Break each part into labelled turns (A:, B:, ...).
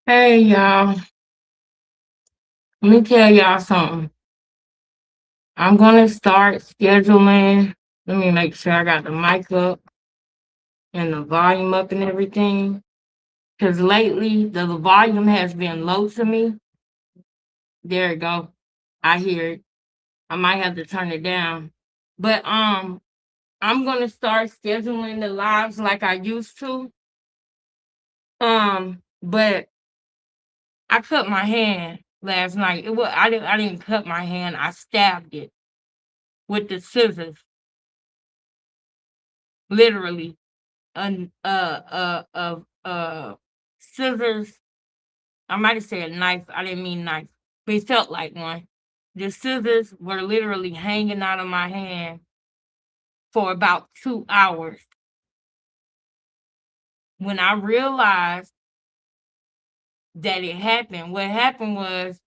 A: Hey y'all, let me tell y'all something. I'm gonna start scheduling. Let me make sure I got the mic up and the volume up and everything. Cause lately the volume has been low to me. There it go. I hear it. I might have to turn it down. But I'm gonna start scheduling the lives like I used to. But I cut my hand last night. I didn't cut my hand, I stabbed it with the scissors, literally. An scissors. I might have said knife. I didn't mean knife, but it felt like one. The scissors were literally hanging out of my hand for about 2 hours. When I realized that it happened, what happened was,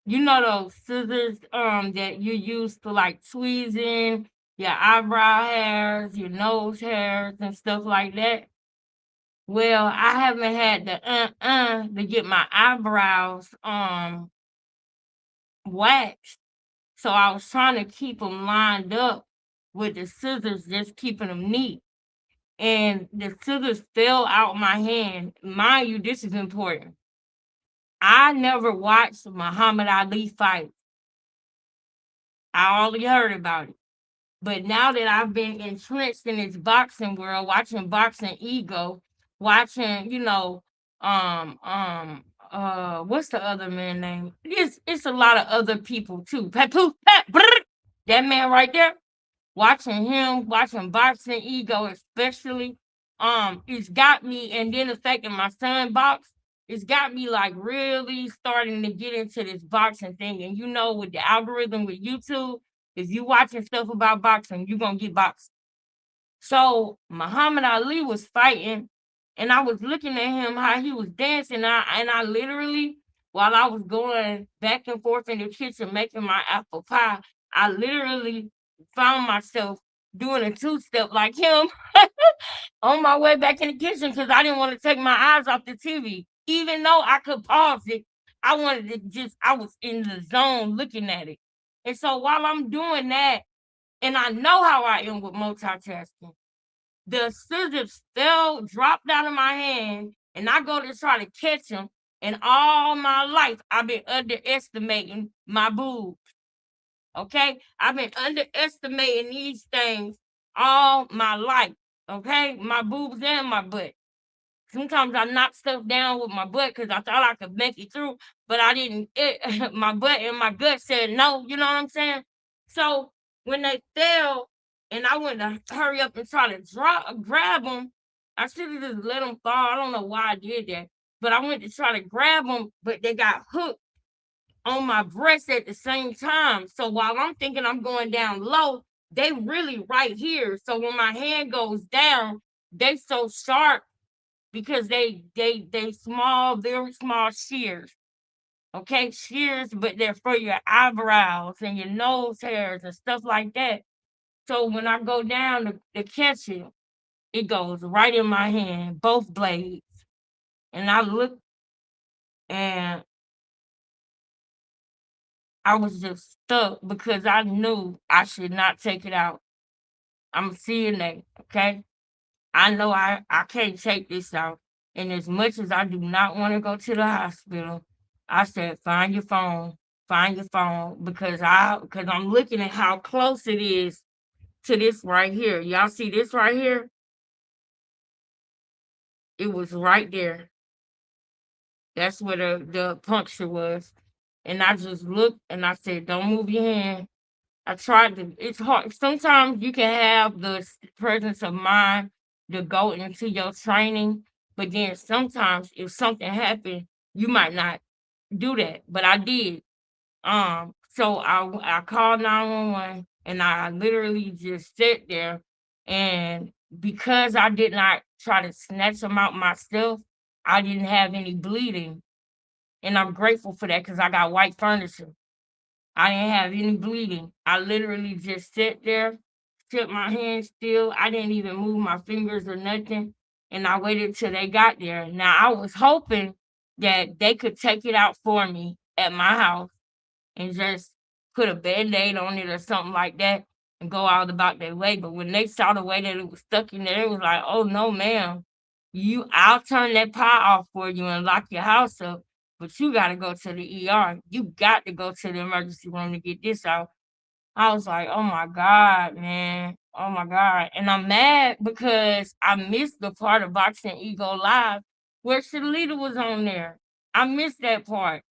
A: you know those scissors that you use for like tweezing your eyebrow hairs, your nose hairs, and stuff like that. Well, I haven't had the to get my eyebrows waxed, so I was trying to keep them lined up with the scissors, just keeping them neat. And the scissors fell out my hand. Mind you, this is important. I never watched Muhammad Ali fight. I only heard about it. But now that I've been entrenched in this boxing world, watching Boxing Ego, watching, what's the other man name? It's a lot of other people too. That man right there. Watching him, watching Boxing Ego especially, it's got me, and then the fact that my son box, it's got me like really starting to get into this boxing thing. And with the algorithm with YouTube, if you watching stuff about boxing, you're gonna get boxed. So Muhammad Ali was fighting, and I was looking at him how he was dancing. I literally, while I was going back and forth in the kitchen making my apple pie, I literally found myself doing a two-step like him on my way back in the kitchen because I didn't want to take my eyes off the TV. Even though I could pause it, I wanted to I was in the zone looking at it. And so while I'm doing that, and I know how I am with multitasking, the scissors dropped out of my hand, and I go to try to catch them. And all my life, I've been underestimating my boobs. Okay, I've been underestimating these things all my life. Okay, my boobs and my butt. Sometimes I knock stuff down with my butt because I thought I could make it through, but I didn't. My butt and my gut said no. You know what I'm saying? So when they fell, and I went to hurry up and try to grab them, I should have just let them fall. I don't know why I did that, but I went to try to grab them, but they got hooked on my breast at the same time. So while I'm thinking I'm going down low, they really right here. So when my hand goes down, they so sharp because they small, very small shears. Okay, shears, but they're for your eyebrows and your nose hairs and stuff like that. So when I go down to catch it, it goes right in my hand, both blades. And I look, and I was just stuck because I knew I should not take it out. I'm a CNA, okay? I know I can't take this out. And as much as I do not want to go to the hospital, I said, find your phone, because I'm looking at how close it is to this right here. Y'all see this right here? It was right there. That's where the puncture was. And I just looked and I said, don't move your hand. I tried to, it's hard. Sometimes you can have the presence of mind to go into your training, but then sometimes if something happened, you might not do that. But I did. So I called 911, and I literally just sit there, and because I did not try to snatch them out myself, I didn't have any bleeding. And I'm grateful for that because I got white furniture. I didn't have any bleeding. I literally just sat there, kept my hands still. I didn't even move my fingers or nothing. And I waited till they got there. Now I was hoping that they could take it out for me at my house and just put a Band-Aid on it or something like that and go out about their way. But when they saw the way that it was stuck in there, it was like, oh no, ma'am. I'll turn that pot off for you and lock your house up, but you gotta go to the ER. You got to go to the emergency room to get this out. I was like, oh my God, man. Oh my God. And I'm mad because I missed the part of Boxing Ego Live where Shalita was on there. I missed that part.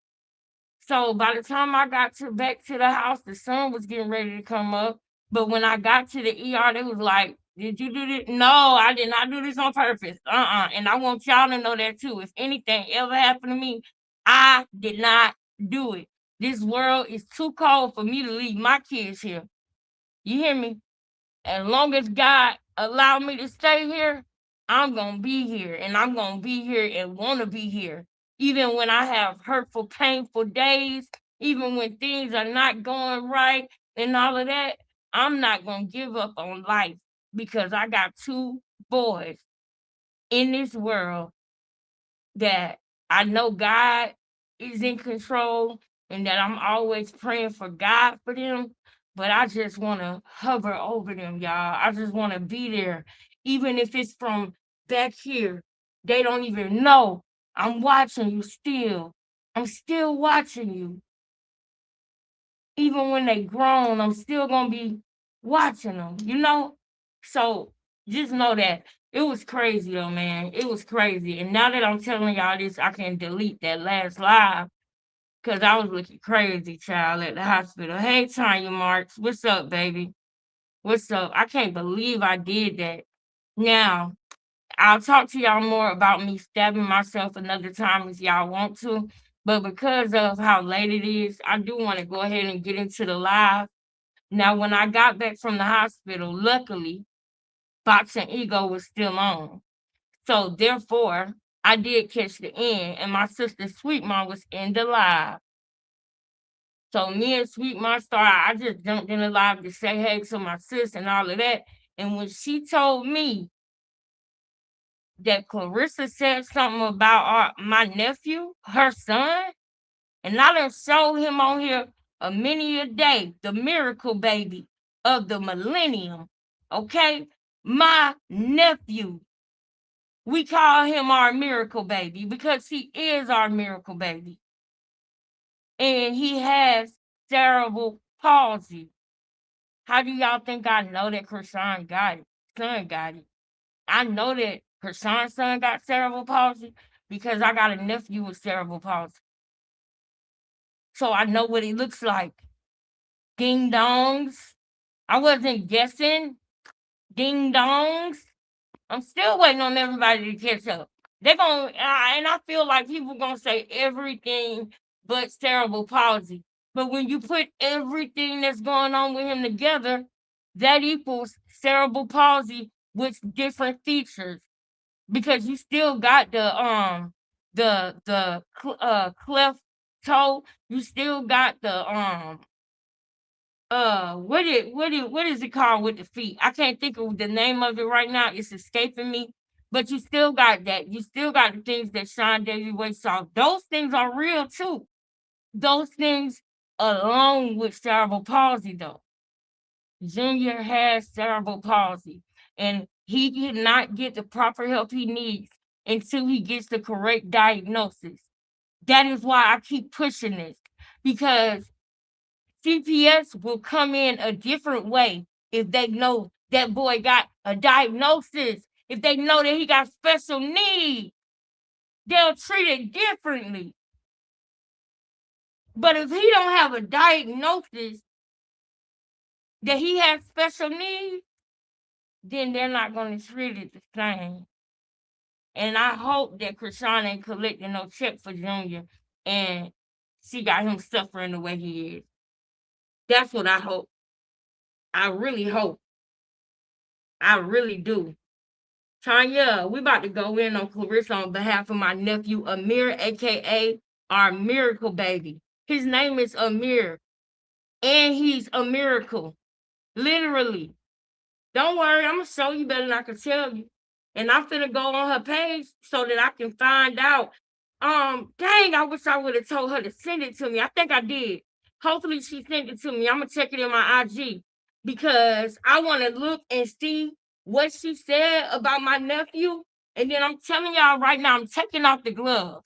A: So by the time I got back to the house, the sun was getting ready to come up. But when I got to the ER, they was like, "Did you do this?" No, I did not do this on purpose. And I want y'all to know that too. If anything ever happened to me, I did not do it. This world is too cold for me to leave my kids here. You hear me? As long as God allow me to stay here, I'm gonna be here, and I'm gonna be here and want to be here, even when I have hurtful, painful days, even when things are not going right, and all of that. I'm not gonna give up on life because I got two boys in this world that I know God is in control and that I'm always praying for God for them. But I just want to hover over them, y'all. I just want to be there. Even if it's from back here, they don't even know. I'm watching you still. I'm still watching you. Even when they grown, I'm still going to be watching them, you know? So just know that it was crazy though, man. It was crazy. And now that I'm telling y'all this, I can delete that last live because I was looking crazy, child, at the hospital. Hey, Tanya Marks, what's up, baby? What's up? I can't believe I did that. Now, I'll talk to y'all more about me stabbing myself another time if y'all want to. But because of how late it is, I do want to go ahead and get into the live. Now, when I got back from the hospital, luckily, Boxing Ego was still on. So therefore, I did catch the end, and my sister Sweet Mom was in the live. So me and Sweet Mom started. I just jumped in the live to say hey to my sis and all of that. And when she told me that Clarissa said something about my nephew, her son, and I done showed him on here a many a day, the miracle baby of the millennium. Okay, my nephew. We call him our miracle baby because he is our miracle baby. And he has cerebral palsy. How do y'all think I know that Krishan got it? Son got it. I know that Krishan's son got cerebral palsy because I got a nephew with cerebral palsy. So I know what he looks like. Ding dongs. I wasn't guessing. Ding dongs. I'm still waiting on everybody to catch up. They're gonna, and I feel like people gonna say everything but cerebral palsy. But when you put everything that's going on with him together, that equals cerebral palsy with different features. Because you still got the cleft toe. You still got the what is it called with the feet? I can't think of the name of it right now. It's escaping me. But you still got that. You still got the things that Sean Davy Way saw. Those things are real too. Those things along with cerebral palsy though. Junior has cerebral palsy and he did not get the proper help he needs until he gets the correct diagnosis. That is why I keep pushing this because CPS will come in a different way if they know that boy got a diagnosis, if they know that he got special needs, they'll treat it differently. But if he don't have a diagnosis that he has special needs, then they're not going to treat it the same. And I hope that Krishan ain't collecting no check for Junior and she got him suffering the way he is. That's what I hope. I really hope. I really do. Tanya, we about to go in on Clarissa on behalf of my nephew Amir, aka our miracle baby. His name is Amir, and he's a miracle. Literally. Don't worry, I'm gonna show you better than I can tell you. And I'm finna go on her page so that I can find out Dang, I wish I would have told her to send it to me. I think I did. Hopefully she sent it to me. I'm gonna check it in my IG because I want to look and see what she said about my nephew. And then I'm telling y'all right now, I'm taking off the glove.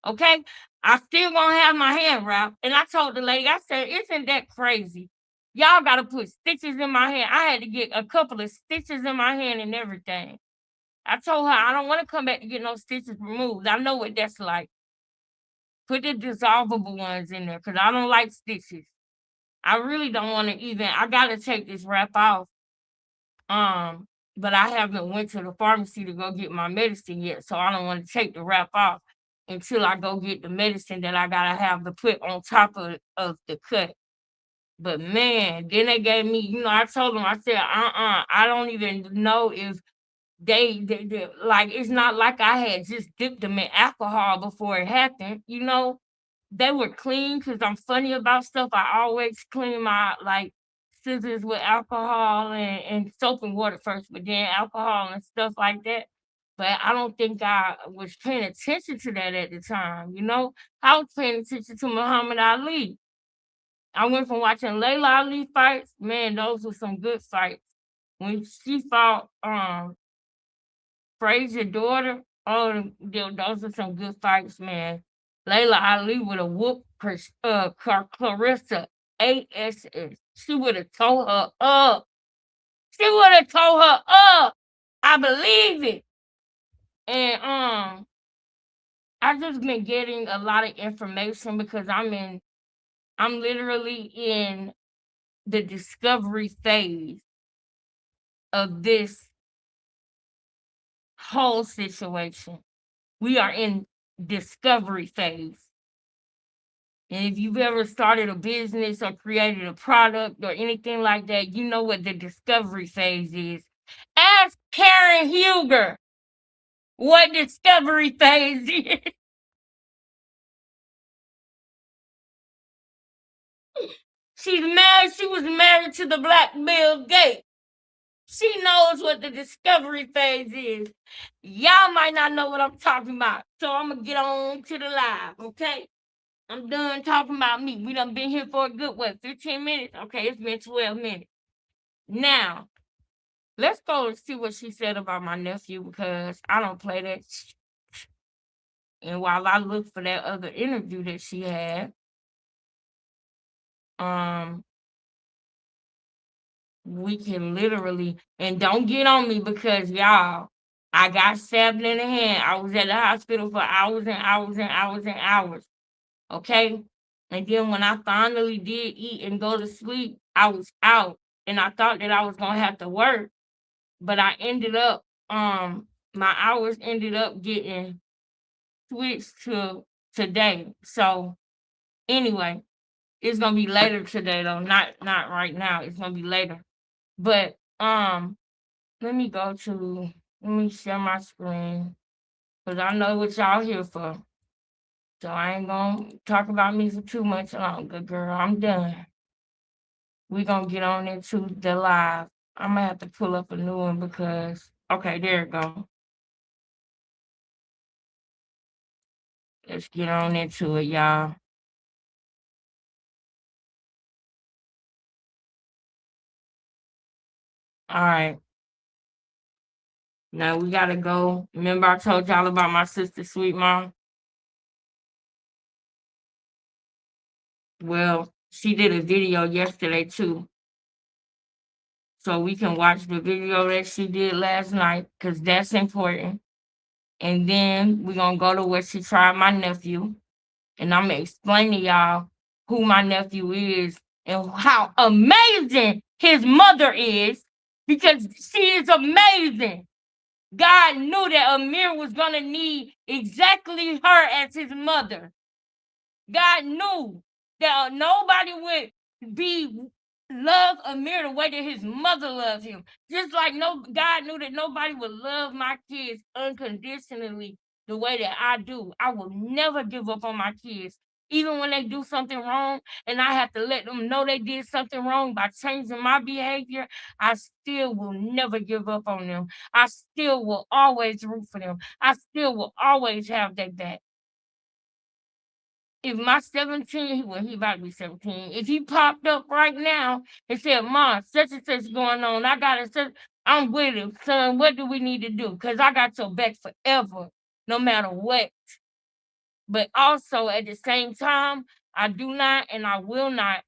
A: Okay, I still gonna have my hand wrapped. And I told the lady, I said, "Isn't that crazy? Y'all gotta put stitches in my hand. I had to get a couple of stitches in my hand and everything." I told her I don't want to come back to get no stitches removed. I know what that's like. Put the dissolvable ones in there because I don't like stitches. I really don't want to even. I gotta take this wrap off. Um, but I haven't went to the pharmacy to go get my medicine yet, so I don't want to take the wrap off until I go get the medicine that I gotta have to put on top of the cut. But man, then they gave me, I told them, I said, I don't even know if they like, it's not like I had just dipped them in alcohol before it happened. They were clean because I'm funny about stuff. I always clean my like scissors with alcohol and soap and water first, but then alcohol and stuff like that. But I don't think I was paying attention to that at the time. I was paying attention to Muhammad Ali. I went from watching Layla Ali fights. Man, those were some good fights. When she fought Frazier's daughter, oh, those are some good fights, man. Layla Ali would have whooped Clarissa ass. She would have tore her up. She would have tore her up. I believe it. And I just been getting a lot of information because I'm literally in the discovery phase of this whole situation. We are in discovery phase. And if you've ever started a business or created a product or anything like that, you know what the discovery phase is. Ask Karen Huger what discovery phase is. She's married. She was married to the Black Bill Gates. She knows what the discovery phase is. Y'all might not know what I'm talking about. So I'm going to get on to the live, okay? I'm done talking about me. We done been here for a good, 15 minutes? Okay, it's been 12 minutes. Now, let's go and see what she said about my nephew because I don't play that. And while I look for that other interview that she had, um, we can literally, and don't get on me because y'all, I got stabbed in the hand. I was at the hospital for hours and hours and hours and hours. Okay. And then when I finally did eat and go to sleep, I was out and I thought that I was gonna have to work, but I ended up my hours ended up getting switched to today. So anyway, it's gonna be later today though, not right now. It's gonna be later. But let me go to let me share my screen because I know what y'all here for. So I ain't gonna talk about me for too much longer, girl. I'm done. We gonna get on into the live. I'm gonna have to pull up a new one because okay, there it go. Let's get on into it, y'all. All right. Now we gotta go. Remember I told y'all about my sister, sweet mom? Well, she did a video yesterday too. So we can watch the video that she did last night because that's important. And then we're gonna go to where she tried my nephew. And I'm gonna explain to y'all who my nephew is and how amazing his mother is because she is amazing. God knew that Amir was gonna need exactly her as his mother. God knew that nobody would be love Amir the way that his mother loved him. Just like no God knew that nobody would love my kids unconditionally the way that I do. I will never give up on my kids. Even when they do something wrong and I have to let them know they did something wrong by changing my behavior, I still will never give up on them. I still will always root for them. I still will always have their back. if my 17, well, he about to be 17, if he popped up right now and said, Mom, such and such going on, I got to, I'm with him, son, what do we need to do? Because I got your back forever, no matter what. But also at the same time, I do not and I will not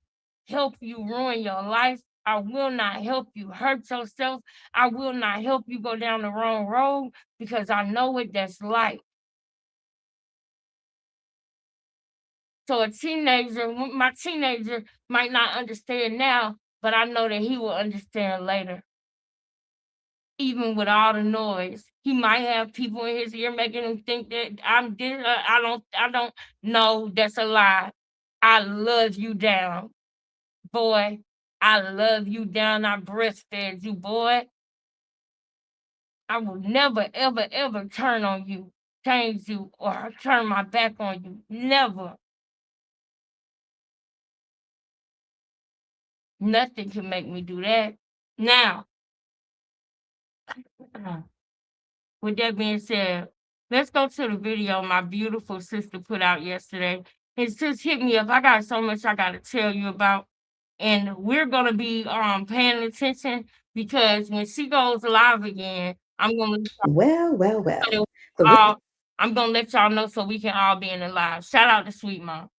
A: help you ruin your life. I will not help you hurt yourself. I will not help you go down the wrong road because I know what that's like. So my teenager might not understand now, but I know that he will understand later. Even with all the noise, he might have people in his ear making him think that I'm this. I don't know. That's a lie. I love you down, boy. I love you down. I breastfed you, boy. I will never, ever, ever turn on you, change you, or turn my back on you. Never. Nothing can make me do that. Now, with that being said, let's go to the video my beautiful sister put out yesterday. And sis hit me up. I got so much I gotta tell you about. And we're gonna be paying attention because when she goes live again, I'm gonna
B: Well.
A: I'm gonna let y'all know so we can all be in the live. Shout out to Sweet Mom.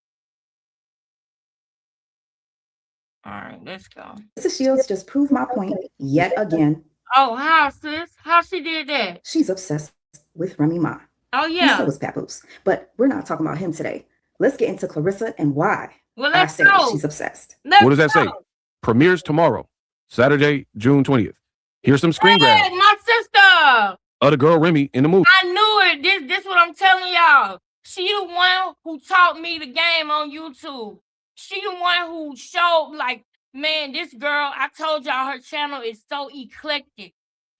A: All right, let's go.
B: Clarissa Shields just proved my point yet again.
A: Oh, how, sis? How she did that?
B: She's obsessed with Remy Ma.
A: Oh,
B: And
A: yeah.
B: so is Papoose. But we're not talking about him today. Let's get into Clarissa and why
A: Well,
B: I
A: let's
B: say
A: go.
B: she's obsessed.
C: What does that say? Premieres tomorrow, Saturday, June 20th. Here's some screen grabs
A: Hey, my sister.
C: of the girl Remy in the movie.
A: I knew it. This what I'm telling y'all. She the one who taught me the game on YouTube. She the one who showed, like, man, this girl, I told y'all her channel is so eclectic.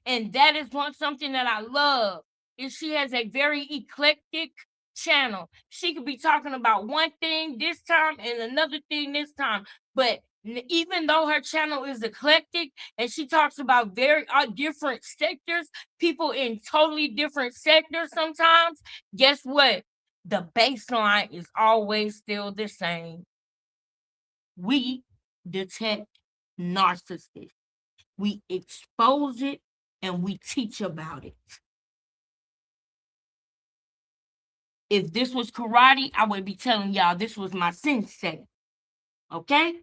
A: And that is something that I love. Is she has a very eclectic channel. She could be talking about one thing this time and another thing this time. But even though her channel is eclectic and she talks about very different sectors, people in totally different sectors sometimes, guess what? The baseline is always still the same. We detect narcissists. We expose it and we teach about it. If this was karate, I would be telling y'all this was my sensei. Okay?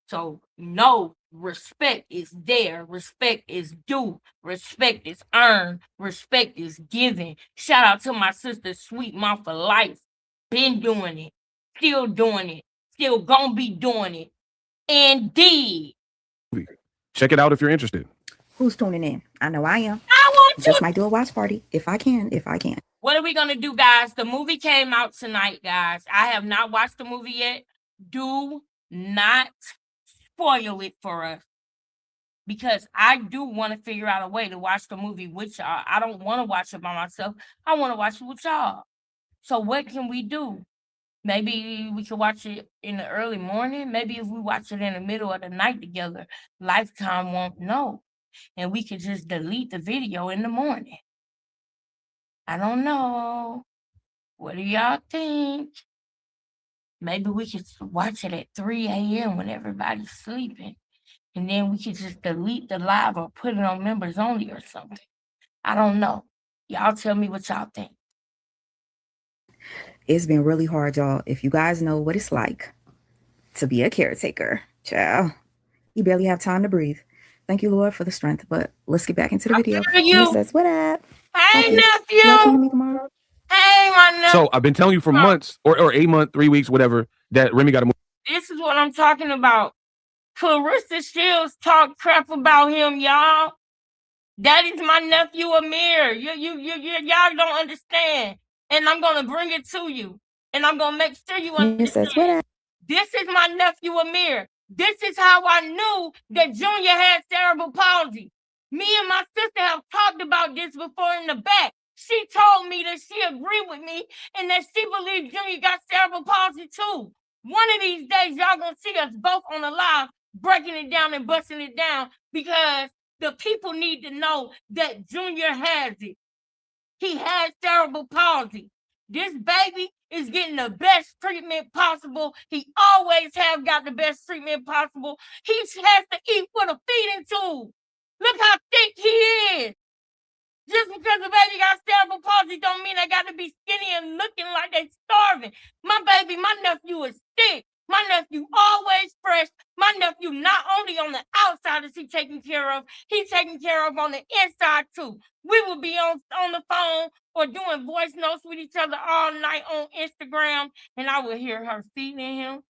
A: So, no, respect is there. Respect is due. Respect is earned. Respect is given. Shout out to my sister, Sweet Mom for life. Been doing it. Still doing it. Still gonna be doing it. Indeed.
C: Check it out if you're interested.
B: Who's tuning in? I know I am.
A: I want to.
B: Just might do a watch party if I can.
A: What are we gonna do, guys? The movie came out tonight, guys. I have not watched the movie yet. Do not spoil it for us. Because I do want to figure out a way to watch the movie with y'all. I don't want to watch it by myself. I want to watch it with y'all. So what can we do? Maybe we could watch it in the early morning. Maybe if we watch it in the middle of the night together, Lifetime won't know. And we could just delete the video in the morning. I don't know. What do y'all think? Maybe we could watch it at 3 a.m. when everybody's sleeping. And then we could just delete the live or put it on members only or something. I don't know. Y'all tell me what y'all think.
B: It's been really hard, y'all. If you guys know what it's like to be a caretaker, child, you barely have time to breathe. Thank you, Lord, for the strength. But let's get back into the video.
A: You
B: says, what up?
A: Hey, nephew.
B: Y'all coming to me tomorrow?
A: Hey, my nephew.
C: So I've been telling you for months or a month, 3 weeks, whatever, that Remy got to move.
A: This is what I'm talking about. Clarissa Shields talk crap about him, y'all. That is my nephew Amir. Y'all don't understand. And I'm gonna bring it to you. And I'm gonna make sure you understand.
B: Says, what up?
A: This is my nephew Amir. This is how I knew that Junior had cerebral palsy. Me and my sister have talked about this before in the back. She told me that she agreed with me and that she believed Junior got cerebral palsy too. One of these days, y'all gonna see us both on the live breaking it down and busting it down because the people need to know that Junior has it. He has cerebral palsy. This baby is getting the best treatment possible. He always have got the best treatment possible. He has to eat with a feeding tube. Look how thick he is. Just because the baby got cerebral palsy don't mean they got to be skinny and looking like they starving. My nephew is thick. My nephew always fresh. My nephew not only on the outside is he taken care of, he's taken care of on the inside too. We will be on the phone or doing voice notes with each other all night on Instagram, and I will hear her feeding him.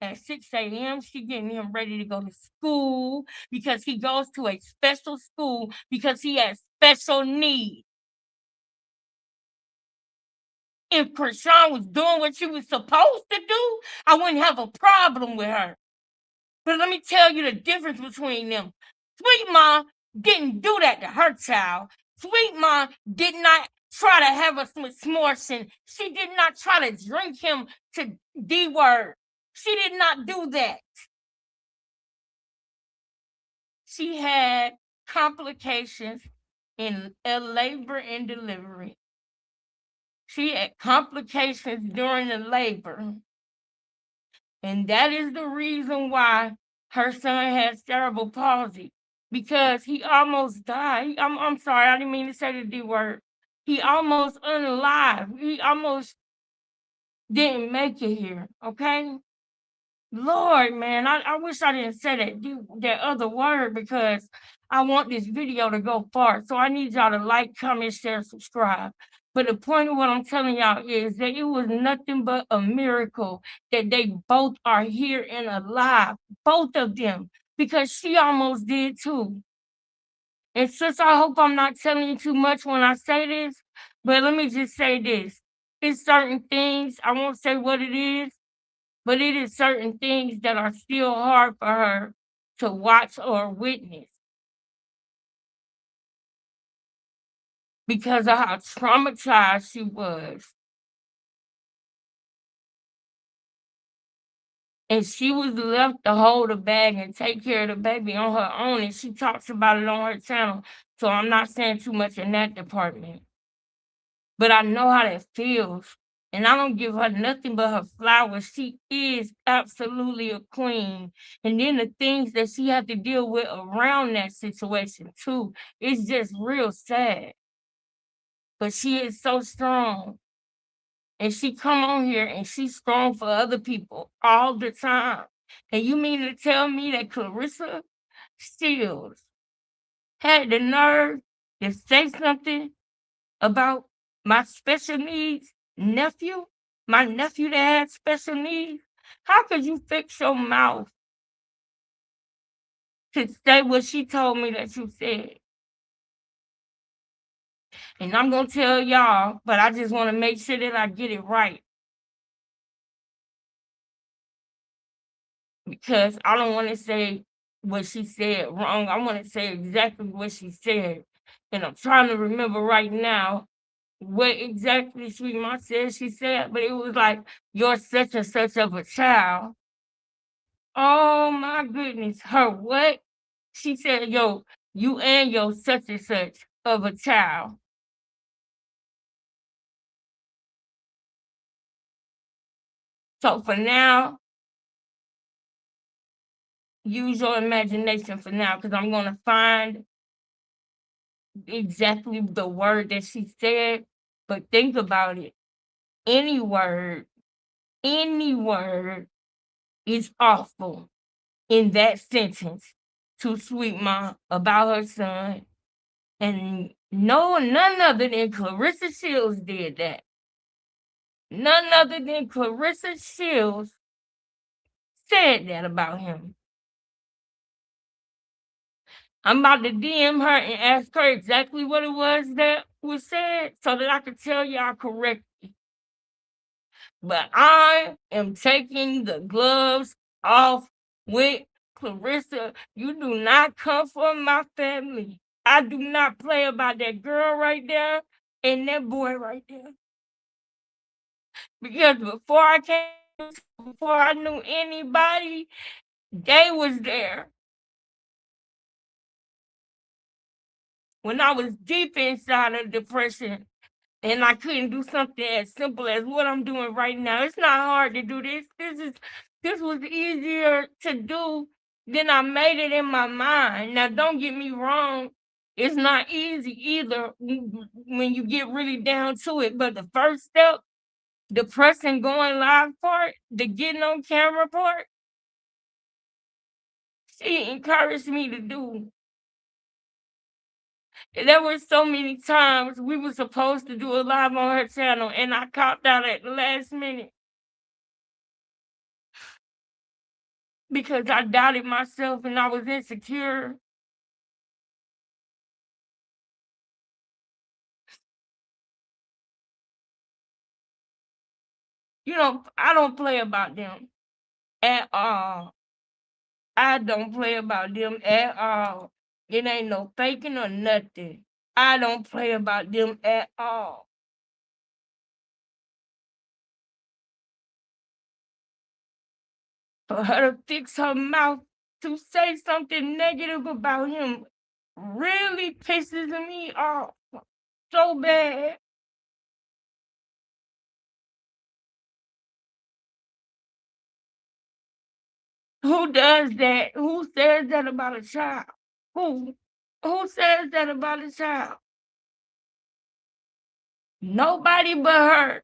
A: At 6 a.m., she getting him ready to go to school because he goes to a special school because he has special needs. If Krishan was doing what she was supposed to do, I wouldn't have a problem with her. But let me tell you the difference between them. Sweet Mom didn't do that to her child. Sweet Mom did not try to have us with Smorson. She did not try to drink him to D-word. She did not do that. She had complications in labor and delivery. She had complications during the labor. And that is the reason why her son had cerebral palsy, because he almost died. I'm sorry, I didn't mean to say the D word. He almost unalive. He almost didn't make it here, okay? Lord, man, I wish I didn't say that other word because I want this video to go far. So I need y'all to like, comment, share, subscribe. But the point of what I'm telling y'all is that it was nothing but a miracle that they both are here and alive, both of them, because she almost did too. And sis, I hope I'm not telling you too much when I say this, but let me just say this. It's certain things, I won't say what it is, but it is certain things that are still hard for her to watch or witness because of how traumatized she was. And she was left to hold the bag and take care of the baby on her own, and she talks about it on her channel. So I'm not saying too much in that department. But I know how that feels. And I don't give her nothing but her flowers. She is absolutely a queen. And then the things that she had to deal with around that situation too, it's just real sad. But she is so strong. And she come on here and she's strong for other people all the time. And you mean to tell me that Clarissa Shields had the nerve to say something about my special needs nephew, my nephew that had special needs? How could you fix your mouth to say what she told me that you said? And I'm going to tell y'all, but I just want to make sure that I get it right. Because I don't want to say what she said wrong. I want to say exactly what she said. And I'm trying to remember right now what exactly Sweet Mom said she said, but it was like, you're such and such of a child. Oh my goodness. Her what? She said, yo, you and your such and such of a child. So for now, use your imagination for now, because I'm going to find exactly the word that she said. But think about it. Any word is awful in that sentence to Sweet Mom about her son. And no, none other than Clarissa Shields did that. None other than Clarissa Shields said that about him. I'm about to DM her and ask her exactly what it was that was said so that I can tell y'all correctly. But I am taking the gloves off with Clarissa. You do not come from my family. I do not play about that girl right there and that boy right there. Because before I knew anybody, they was there. When I was deep inside of depression, and I couldn't do something as simple as what I'm doing right now. It's not hard to do this. This was easier to do than I made it in my mind. Now, don't get me wrong. It's not easy either when you get really down to it. But the first step, the pressing going live part, the getting on camera part, she encouraged me to do. There were so many times we were supposed to do a live on her channel, and I copped out at the last minute because I doubted myself and I was insecure. You know, I don't play about them at all. I don't play about them at all. It ain't no faking or nothing. I don't play about them at all. For her to fix her mouth to say something negative about him really pisses me off so bad. Who does that? Who says that about a child? Who? Who says that about a child? Nobody but her.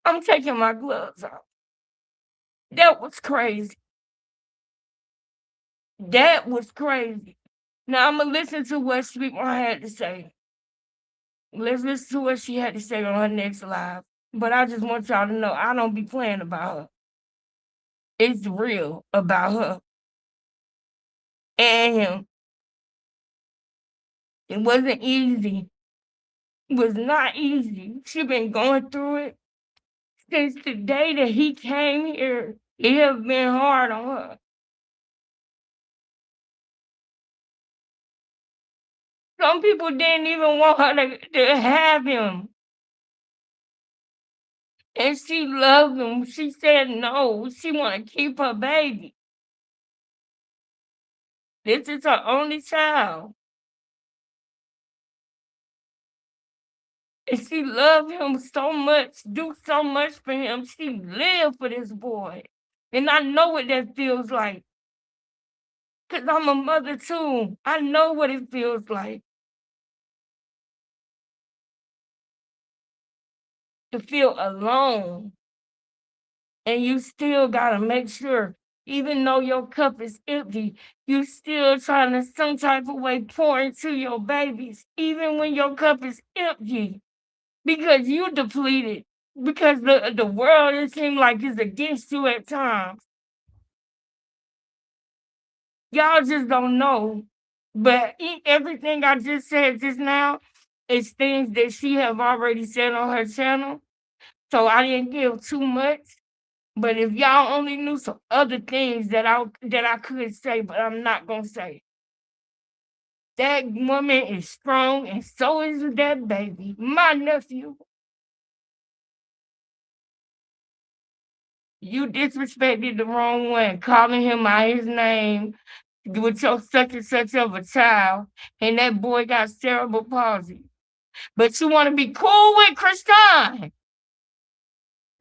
A: I'm taking my gloves off. That was crazy. That was crazy. Now I'm gonna listen to what Sweetmore had to say. Let's listen to what she had to say on her next live. But I just want y'all to know I don't be playing about her. It's real about her and him. It wasn't easy. It was not easy. She been going through it since the day that he came here. It has been hard on her. Some people didn't even want her to have him. And she loved him. She said no. She want to keep her baby. This is her only child. And she loved him so much, do so much for him. She lived for this boy. And I know what that feels like. Because I'm a mother too. I know what it feels like to feel alone. And you still got to make sure, even though your cup is empty, you still trying to some type of way pour into your babies, even when your cup is empty, because you depleted, because the world, it seems like, is against you at times. Y'all just don't know. But everything I just said just now is things that she have already said on her channel. So I didn't give too much. But if y'all only knew some other things that I could say, but I'm not gonna say. That woman is strong, and so is that baby, my nephew. You disrespected the wrong one, calling him by his name with your such and such of a child, and that boy got cerebral palsy. But you want to be cool with Christian.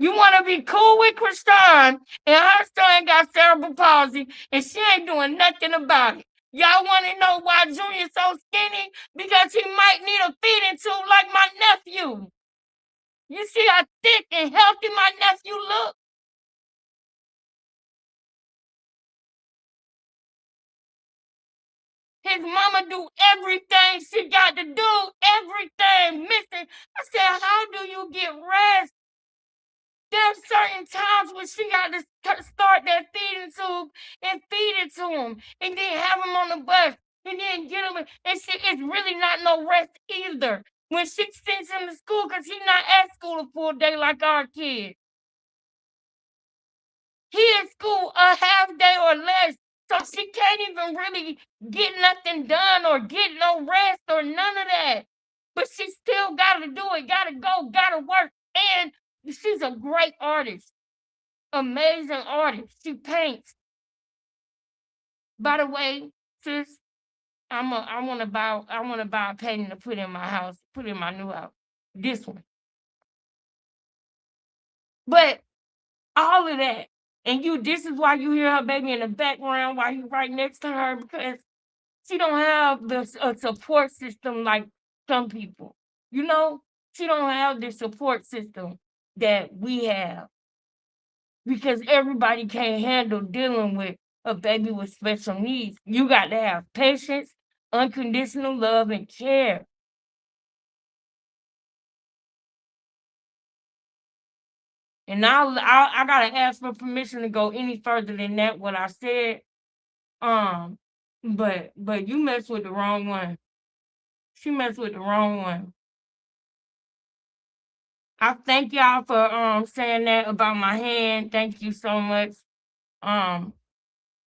A: You want to be cool with Christian, and her son got cerebral palsy, and she ain't doing nothing about it. Y'all want to know why Junior's so skinny? Because he might need a feeding tube like my nephew. You see how thick and healthy my nephew look? His mama do everything she got to do, everything missing. I said, how do you get rest? There's certain times when she got to start that feeding tube and feed it to him, and then have him on the bus, and then get him. And she, it's really not no rest either when she sends him to school, because he's not at school a full day like our kids. He in school a half day or less, so she can't even really get nothing done or get no rest or none of that. But she still got to do it, got to go, got to work, and she's a great artist. Amazing artist. She paints. By the way, sis, I want to buy a painting to put in my house, put in my new house. This one. But all of that, and this is why you hear her baby in the background while you right next to her, because she don't have a support system like some people. You know, she don't have the support system that we have, because everybody can't handle dealing with a baby with special needs. You got to have patience, unconditional love, and care. And I gotta ask for permission to go any further than that. What I said, um, but you messed with the wrong one. She messed with the wrong one. I thank y'all for saying that about my hand. Thank you so much. Um,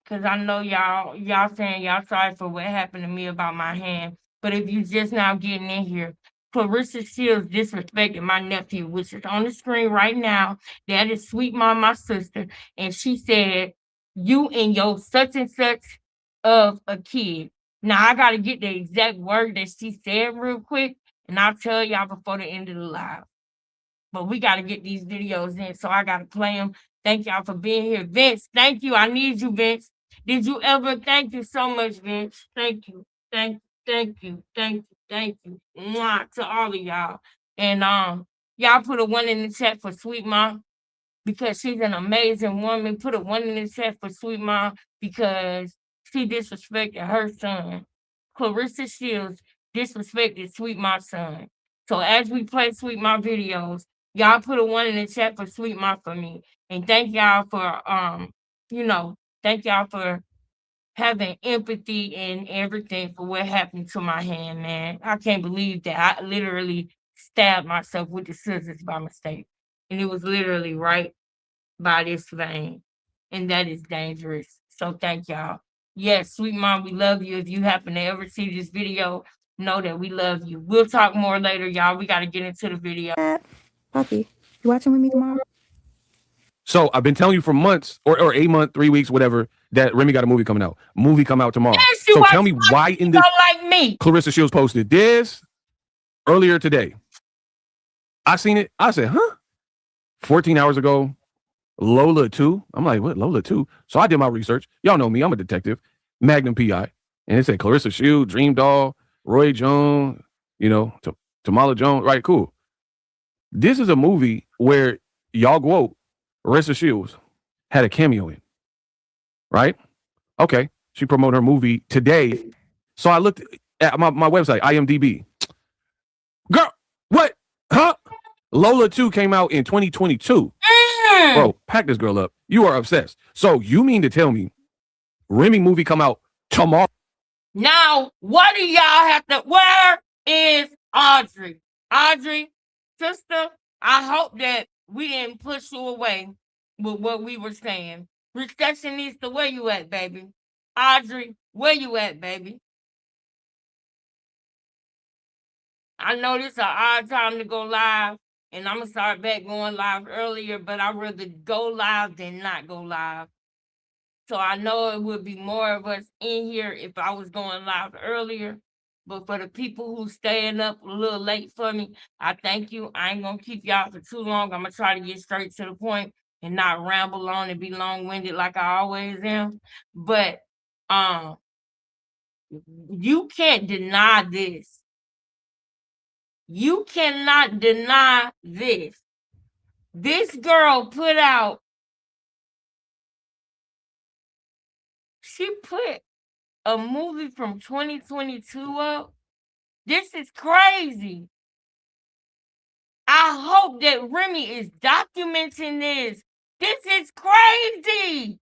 A: cause I know y'all saying y'all sorry for what happened to me about my hand. But if you just now getting in here, Clarissa Shields disrespected my nephew, which is on the screen right now. That is Sweet Mom, my sister, and she said, "You and your such and such of a kid." Now I gotta get the exact word that she said real quick, and I'll tell y'all before the end of the live. But we got to get these videos in, so I got to play them. Thank y'all for being here. Vince, thank you. I need you, Vince. Did you ever? Thank you so much, Vince. Thank you. Thank you. Thank you. Mwah, to all of y'all. And y'all put a one in the chat for Sweet Mom, because she's an amazing woman. Put a one in the chat for Sweet Mom, because she disrespected her son. Clarissa Shields disrespected Sweet Mom's son. So as we play Sweet Mom videos, y'all put a one in the chat for Sweet Mom for me. And thank y'all for you know, thank y'all for having empathy and everything for what happened to my hand, man. I can't believe that I literally stabbed myself with the scissors by mistake. And it was literally right by this vein. And that is dangerous. So thank y'all. Yes, Sweet Mom, we love you. If you happen to ever see this video, know that we love you. We'll talk more later, y'all. We got to get into the video.
B: Puppy, you watching with me tomorrow?
C: So I've been telling you for months, or a month, 3 weeks, whatever, that Remy got a movie coming out. Movie come out tomorrow.
A: Yes, you
C: So
A: watch
C: tell me why in this
A: like me.
C: Clarissa Shields posted this earlier today. I seen it. I said, huh? 14 hours ago, Lola 2. I'm like, what? Lola 2? So I did my research. Y'all know me. I'm a detective. Magnum PI. And it said Clarissa Shields, Dream Doll, Roy Jones, you know, Tamala Jones. Right, cool. This is a movie where YALL, Clarissa Shields, had a cameo in. Right? Okay. She promoted her movie today. So I looked at my website, IMDb. Girl, what? Huh? Lola 2 came out in 2022. Bro, pack this girl up. You are obsessed. So you mean to tell me Remy movie come out tomorrow?
A: Now, what do y'all have to? Where is Audrey? Audrey, sister, I hope that we didn't push you away with what we were saying. Receptionista, where you at, baby? Audrey, where you at, baby? I know this is an odd time to go live, and I'm gonna start back going live earlier, but I'd rather go live than not go live. So I know it would be more of us in here if I was going live earlier. But for the people who staying up a little late for me, I thank you. I ain't gonna keep y'all for too long. I'm gonna try to get straight to the point and not ramble on and be long-winded like I always am. But you can't deny this. You cannot deny this. This girl put out, she put a movie from 2022 up. This is crazy. I hope that Remy is documenting this. This is crazy.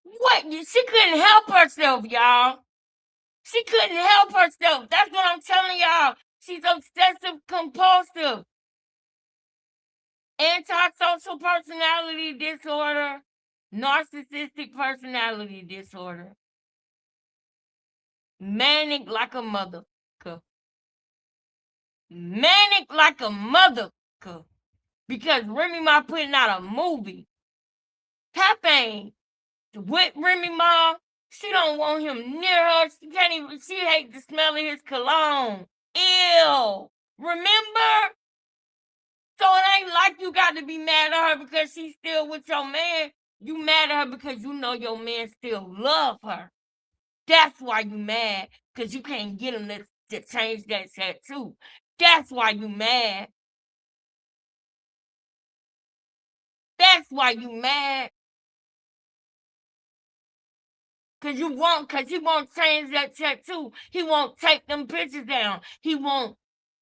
A: What? She couldn't help herself, y'all. She couldn't help herself. That's what I'm telling y'all. She's obsessive compulsive. Antisocial personality disorder. Narcissistic personality disorder. Manic like a motherfucker. Manic like a motherfucker. because Remy Ma putting out a movie. Pape with Remy Ma, she don't want him near her. She can't even, she hates the smell of his cologne. Ew. Remember? So it ain't like you got to be mad at her because she's still with your man. You mad at her because you know your man still love her. That's why you mad, because you can't get him to change that tattoo. That's why you mad. That's why you mad. Because he won't change that tattoo. He won't take them pictures down. He won't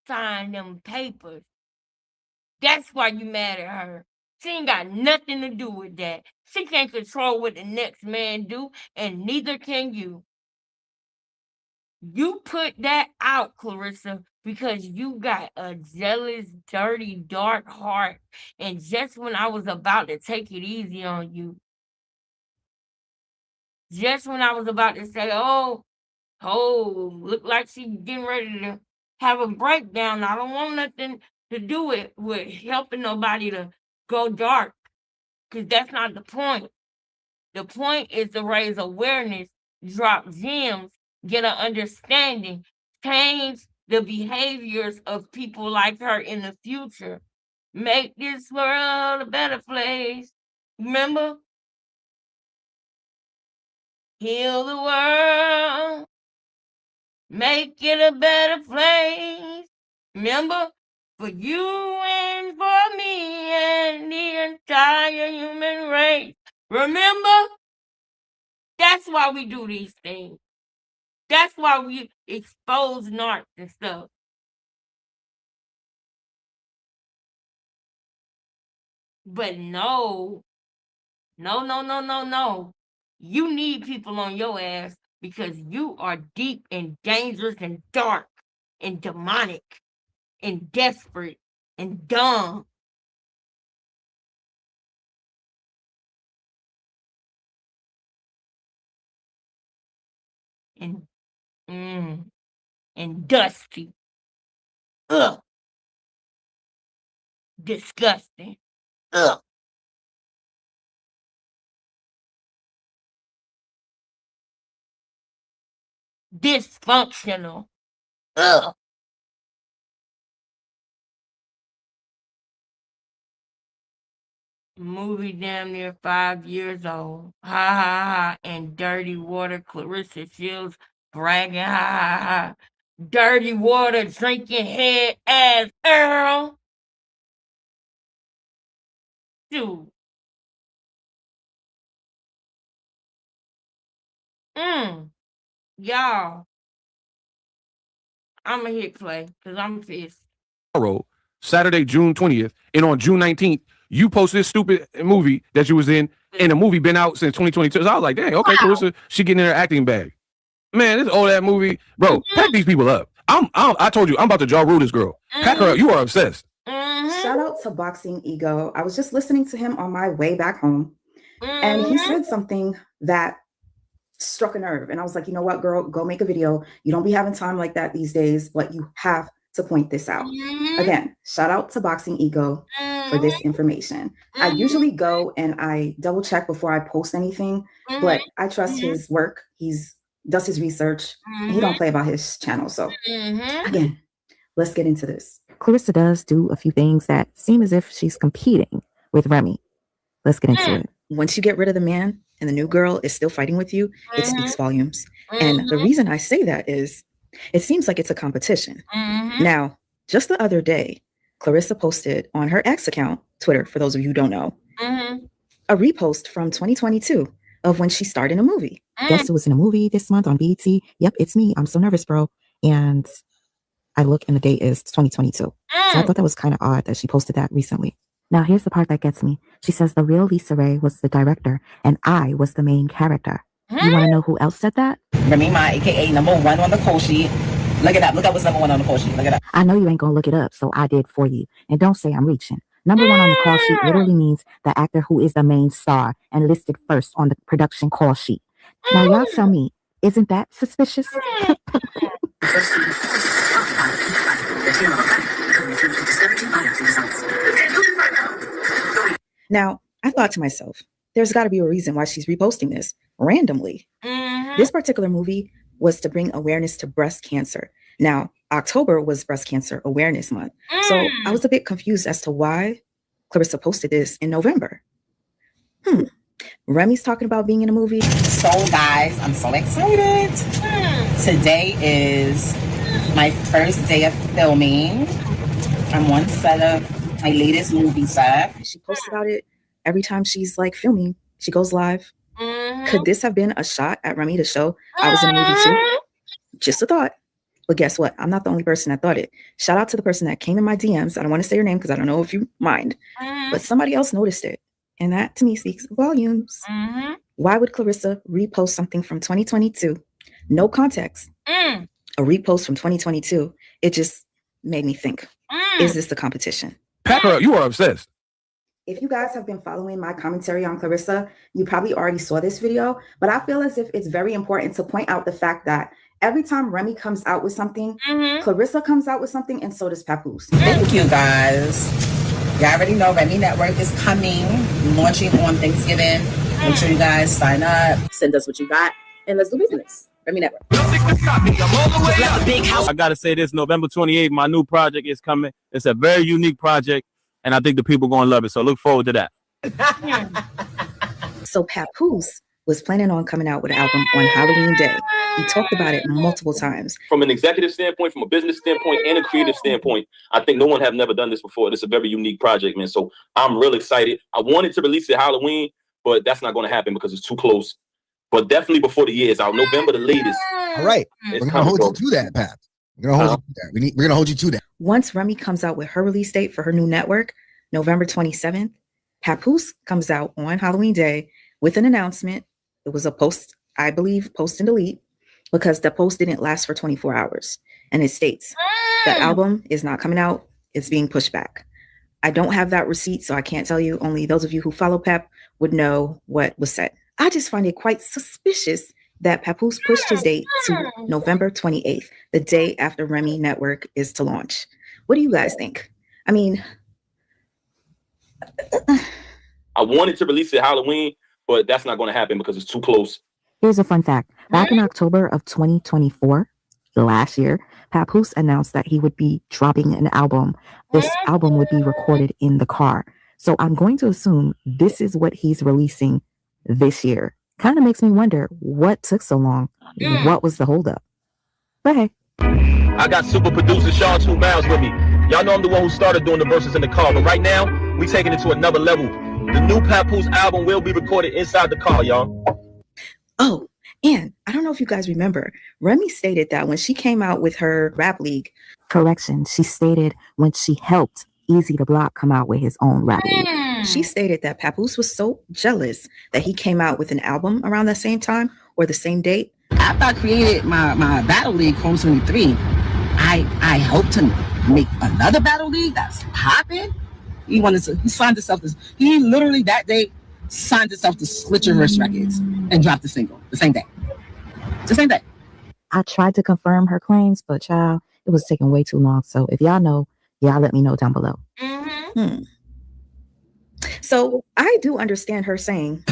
A: sign them papers. That's why you mad at her. She ain't got nothing to do with that. She can't control what the next man do, and neither can you. You put that out, Clarissa, because you got a jealous, dirty, dark heart. And just when I was about to take it easy on you, just when I was about to say, oh, look like she getting ready to have a breakdown. I don't want nothing to do with helping nobody to go dark, because that's not the point. The point is to raise awareness, drop gems, get an understanding, change the behaviors of people like her in the future. Make this world a better place. Remember? Heal the world. Make it a better place. Remember? For you and for me and the entire human race. Remember? That's why we do these things. That's why we expose narcs and stuff. But no. You need people on your ass because you are deep and dangerous and dark and demonic and desperate and dumb. And dusty. Ugh. Disgusting. Ugh. Dysfunctional. Ugh. Movie damn near 5 years old. Ha ha ha. And Dirty Water, Clarissa Shields bragging. Ha ha ha. Dirty Water drinking head ass Earl. Dude. Y'all. I'ma hit play because I'm pissed.
C: Saturday, June 20th, and on June 19th, you posted this stupid movie that you was in, and the movie been out since 2022. So I was like, dang, okay, wow. Clarissa, she getting in her acting bag. Man, this old that movie, bro. Pack these people up. I told you, I'm about to jaw rule this girl. Pack her up. You are obsessed.
B: Shout out to Boxing Ego. I was just listening to him on my way back home, and he said something that struck a nerve. And I was like, you know what, girl, go make a video. You don't be having time like that these days, but you have to point this out. Again, shout out to Boxing Ego for this information. I usually go and I double check before I post anything, but I trust his work. He's does his research, and he don't play about his channel. So again, let's get into this. Clarissa does do a few things that seem as if she's competing with Remy. Let's get into it. Once you get rid of the man and the new girl is still fighting with you, it speaks volumes. And the reason I say that is it seems like it's a competition. Now, just the other day, Clarissa posted on her ex account, Twitter, for those of you who don't know, a repost from 2022 of when she starred in a movie. Guess who was in a movie this month on BET? Yep, it's me. I'm so nervous, bro. And I look and the date is 2022. So I thought that was kind of odd that she posted that recently. Now, here's the part that gets me. She says the real Lisa Ray was the director and I was the main character. You want to know who else said that?
D: Remy Ma, aka #1 on the call sheet. Look it up. Look up what's #1 on the call sheet. Look it up.
B: I know you ain't going to look it up, so I did for you. And don't say I'm reaching. #1 on the call sheet literally means the actor who is the main star and listed first on the production call sheet. Now, y'all tell me, isn't that suspicious? Now, I thought to myself, there's got to be a reason why she's reposting this randomly. This particular movie was to bring awareness to breast cancer. Now, October was Breast Cancer Awareness Month. So I was a bit confused as to why Clarissa posted this in November. Remy's talking about being in a movie.
D: So guys, I'm so excited. Today is my first day of filming. I'm on set of my latest movie set.
B: She posts about it every time she's like filming. She goes live. Could this have been a shot at Remy to show I was in a movie too? Just a thought. But guess what? I'm not the only person that thought it. Shout out to the person that came in my DMs. I don't want to say your name because I don't know if you mind. But somebody else noticed it. And that to me speaks volumes. Why would Clarissa repost something from 2022? No context. A repost from 2022. It just made me think, is this the competition?
C: Pack her up. You are obsessed.
B: If you guys have been following my commentary on Clarissa, you probably already saw this video, but I feel as if it's very important to point out the fact that every time Remy comes out with something, Clarissa comes out with something, and so does Papoose.
D: Thank you guys. Y'all already know Remy Network is coming, launching on Thanksgiving. Make sure you guys sign up, send us what you got, and let's do business. Remy Network.
E: I gotta say this, November 28th, my new project is coming. It's a very unique project, and I think the people gonna love it. So look forward to that.
B: So Papoose was planning on coming out with an album on Halloween Day. He talked about it multiple times.
F: From an executive standpoint, from a business standpoint, and a creative standpoint, I think no one have never done this before. It's a very unique project, man. So I'm real excited. I wanted to release it Halloween, but that's not going to happen because it's too close. But definitely before the year is out, November the latest.
G: All right, we're gonna hold you to that, Pap. We're gonna hold you to that. We're gonna hold you to that.
B: Once Remy comes out with her release date for her new network, November 27th, Papoose comes out on Halloween Day with an announcement. It was a post, I believe, post and delete, because the post didn't last for 24 hours. And it states, the album is not coming out. It's being pushed back. I don't have that receipt, so I can't tell you. Only those of you who follow Pep would know what was said. I just find it quite suspicious that Papoose pushed his date to November 28th, the day after Remy Network is to launch. What do you guys think? I mean,
F: I wanted to release it Halloween, but that's not going to happen because it's too close.
B: here's a fun fact. Back in October of 2024, last year, Papoose announced that he would be dropping an album. This album would be recorded in the car. So I'm going to assume this is what he's releasing this year. Kind of makes me wonder what took so long. What was the holdup? But hey.
E: I got super producer Sean 2 Miles with me. Y'all know I'm the one who started doing the verses in the car, but right now, we taking it to another level. The new Papoose album will be recorded inside the car, y'all.
B: Oh, and I don't know if you guys remember, Remy stated that when she came out with her rap league. Correction, she stated when she helped Easy the Block come out with his own rap league. She stated that Papoose was so jealous that he came out with an album around the same time or the same date.
D: After I created my battle league, Chrome 23, I hope to make another battle league that's popping. He signed himself to, he literally that day signed himself to Slit Your Wrist Records and dropped the single the same day. The same day.
B: I tried to confirm her claims, but child, it was taking way too long. So if y'all know, y'all let me know down below. So I do understand her saying,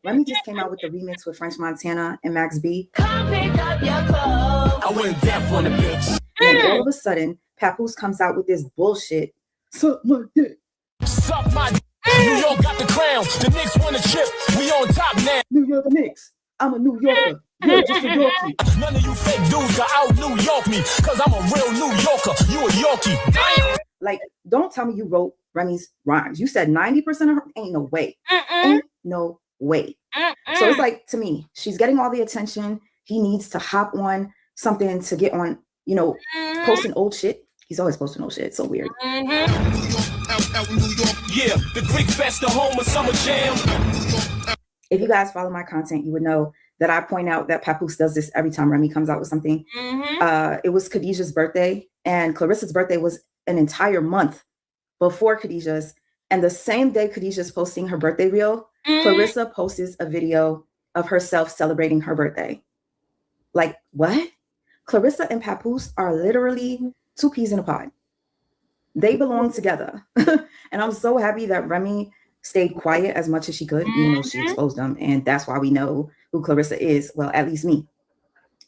B: Remy just came out with the remix with French Montana and Max B.
H: I went deaf on the bitch.
B: And all of a sudden, Papoose comes out with this bullshit. Suck my dick.
H: Suck my dick. New York got the crown. The Knicks won the chip. We on top now.
B: New York Knicks. I'm a New Yorker. You're just a Yorkie.
H: None of you fake dudes are out New York me, cause I'm a real New Yorker. You a Yorkie.
B: Like, don't tell me you wrote Remy's rhymes. You said 90% of her. Ain't no way. Ain't no way. So it's like, to me, she's getting all the attention. He needs to hop on something to get on, you know, posting old shit. He's always posting old shit. It's so weird.
H: Yeah, the Greek Fest, the home of Summer Jam.
B: If you guys follow my content, you would know that I point out that Papoose does this every time Remy comes out with something. It was Khadijah's birthday, and Clarissa's birthday was an entire month before Khadijah's. And the same day Khadijah's posting her birthday reel, Clarissa posts a video of herself celebrating her birthday. Like, what? Clarissa and Papoose are literally two peas in a pod. They belong together. And I'm so happy that Remy stayed quiet as much as she could, even though she exposed them. And that's why we know who Clarissa is. Well, at least me.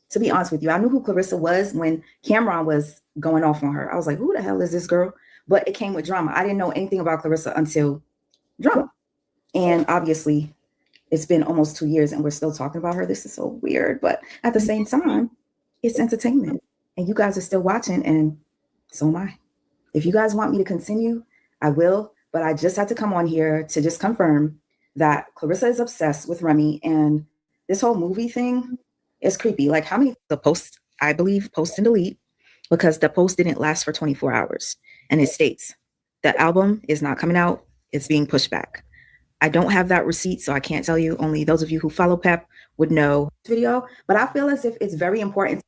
B: To be honest with you, I knew who Clarissa was when Cameron was going off on her. I was like, who the hell is this girl? But it came with drama. I didn't know anything about Clarissa until drama. And obviously, it's been almost 2 years and we're still talking about her. This is so weird. But at the same time, it's entertainment. And you guys are still watching, and so am I. If you guys want me to continue, I will. But I just had to come on here to just confirm that Clarissa is obsessed with Remy. And this whole movie thing is creepy. Like, how many the post, I believe, post and delete, because the post didn't last for 24 hours. And it states, the album is not coming out. It's being pushed back. I don't have that receipt, so I can't tell you. Only those of you who follow Pep would know this video. But I feel as if it's very important.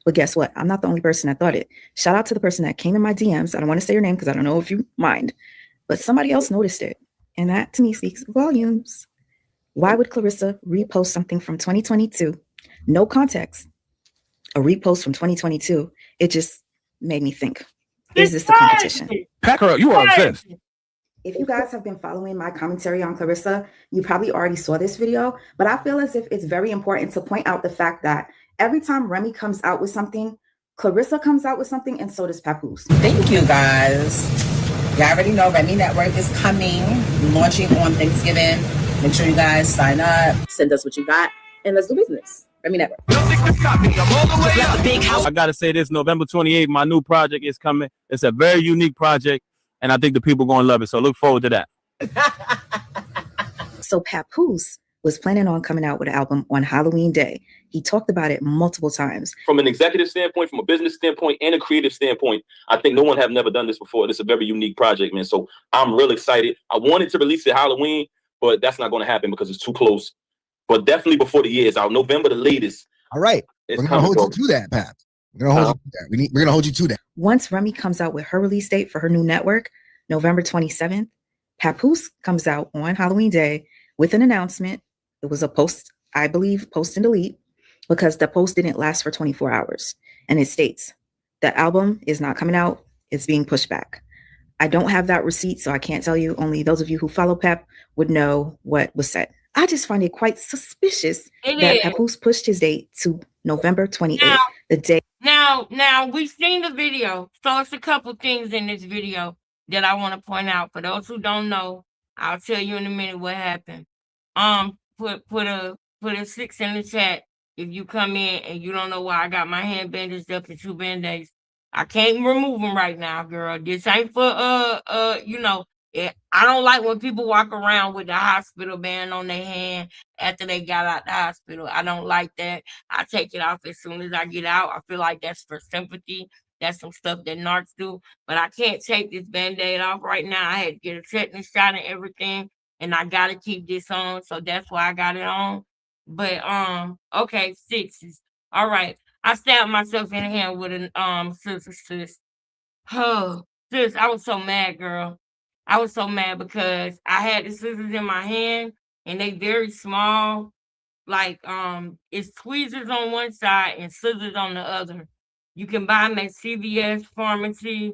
B: But guess what? I'm not the only person that thought it. Shout out to the person that came in my DMs. I don't want to say your name because I don't know if you mind. But somebody else noticed it. And that, to me, speaks volumes. Why would Clarissa repost something from 2022? No context. A repost from 2022. It just made me think. Is this the competition?
C: Pack her up. You are obsessed.
B: If you guys have been following my commentary on Clarissa, you probably already saw this video, but I feel as if it's very important to point out the fact that every time Remy comes out with something, Clarissa comes out with something, and so does Papoose.
D: Thank you, guys. You already know Remy Network is coming, launching on Thanksgiving. Make sure you guys sign up, send us what you got, and let's do business. Remy Network.
E: I gotta say this, November 28th, my new project is coming. It's a very unique project, and I think the people are gonna love it. So look forward to that.
B: So Papoose was planning on coming out with an album on Halloween Day. He talked about it multiple times.
F: From an executive standpoint, from a business standpoint, and a creative standpoint, I think no one have never done this before. This is a very unique project, man. So I'm real excited. I wanted to release it Halloween, but that's not going to happen because it's too close. But definitely before the year is out, November the latest.
G: All right, we're gonna hold you to that, Pat. We're gonna hold you to that. We're gonna hold you to that.
B: Once Remy comes out with her release date for her new network, November 27th, Papoose comes out on Halloween Day with an announcement. It was a post, I believe, post and delete, because the post didn't last for 24 hours. And it states, the album is not coming out. It's being pushed back. I don't have that receipt, so I can't tell you. Only those of you who follow Pep would know what was said. I just find it quite suspicious that Papoose pushed his date to November 28th, the day.
A: Now, we've seen the video. So it's a couple things in this video that I want to point out. For those who don't know, I'll tell you in a minute what happened. Put a 6 in the chat if you come in and you don't know why I got my hand bandaged up in 2 band-aids. I can't remove them right now, girl. This ain't for I don't like when people walk around with the hospital band on their hand after they got out the hospital. I don't like that. I take it off as soon as I get out. I feel like that's for sympathy. That's some stuff that narcs do. But I can't take this band-aid off right now. I had to get a tetanus shot and everything, and I gotta keep this on, so that's why I got it on. But okay, 6s. All right. I stabbed myself in the hand with a sis. Oh, sis, I was so mad, girl. I was so mad because I had the scissors in my hand and they very small. Like it's tweezers on one side and scissors on the other. You can buy them at CVS pharmacy,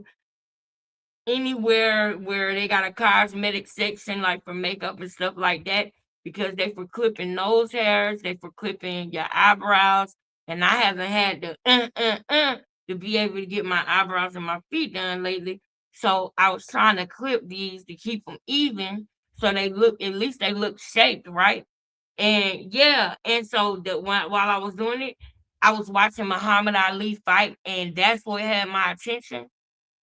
A: anywhere where they got a cosmetic section, like for makeup and stuff like that, because they for clipping nose hairs, they for clipping your eyebrows, and I haven't had the to be able to get my eyebrows and my feet done lately. So I was trying to clip these to keep them even, so they look, at least they look shaped, right? And yeah, and so while I was doing it, I was watching Muhammad Ali fight, and that's what had my attention.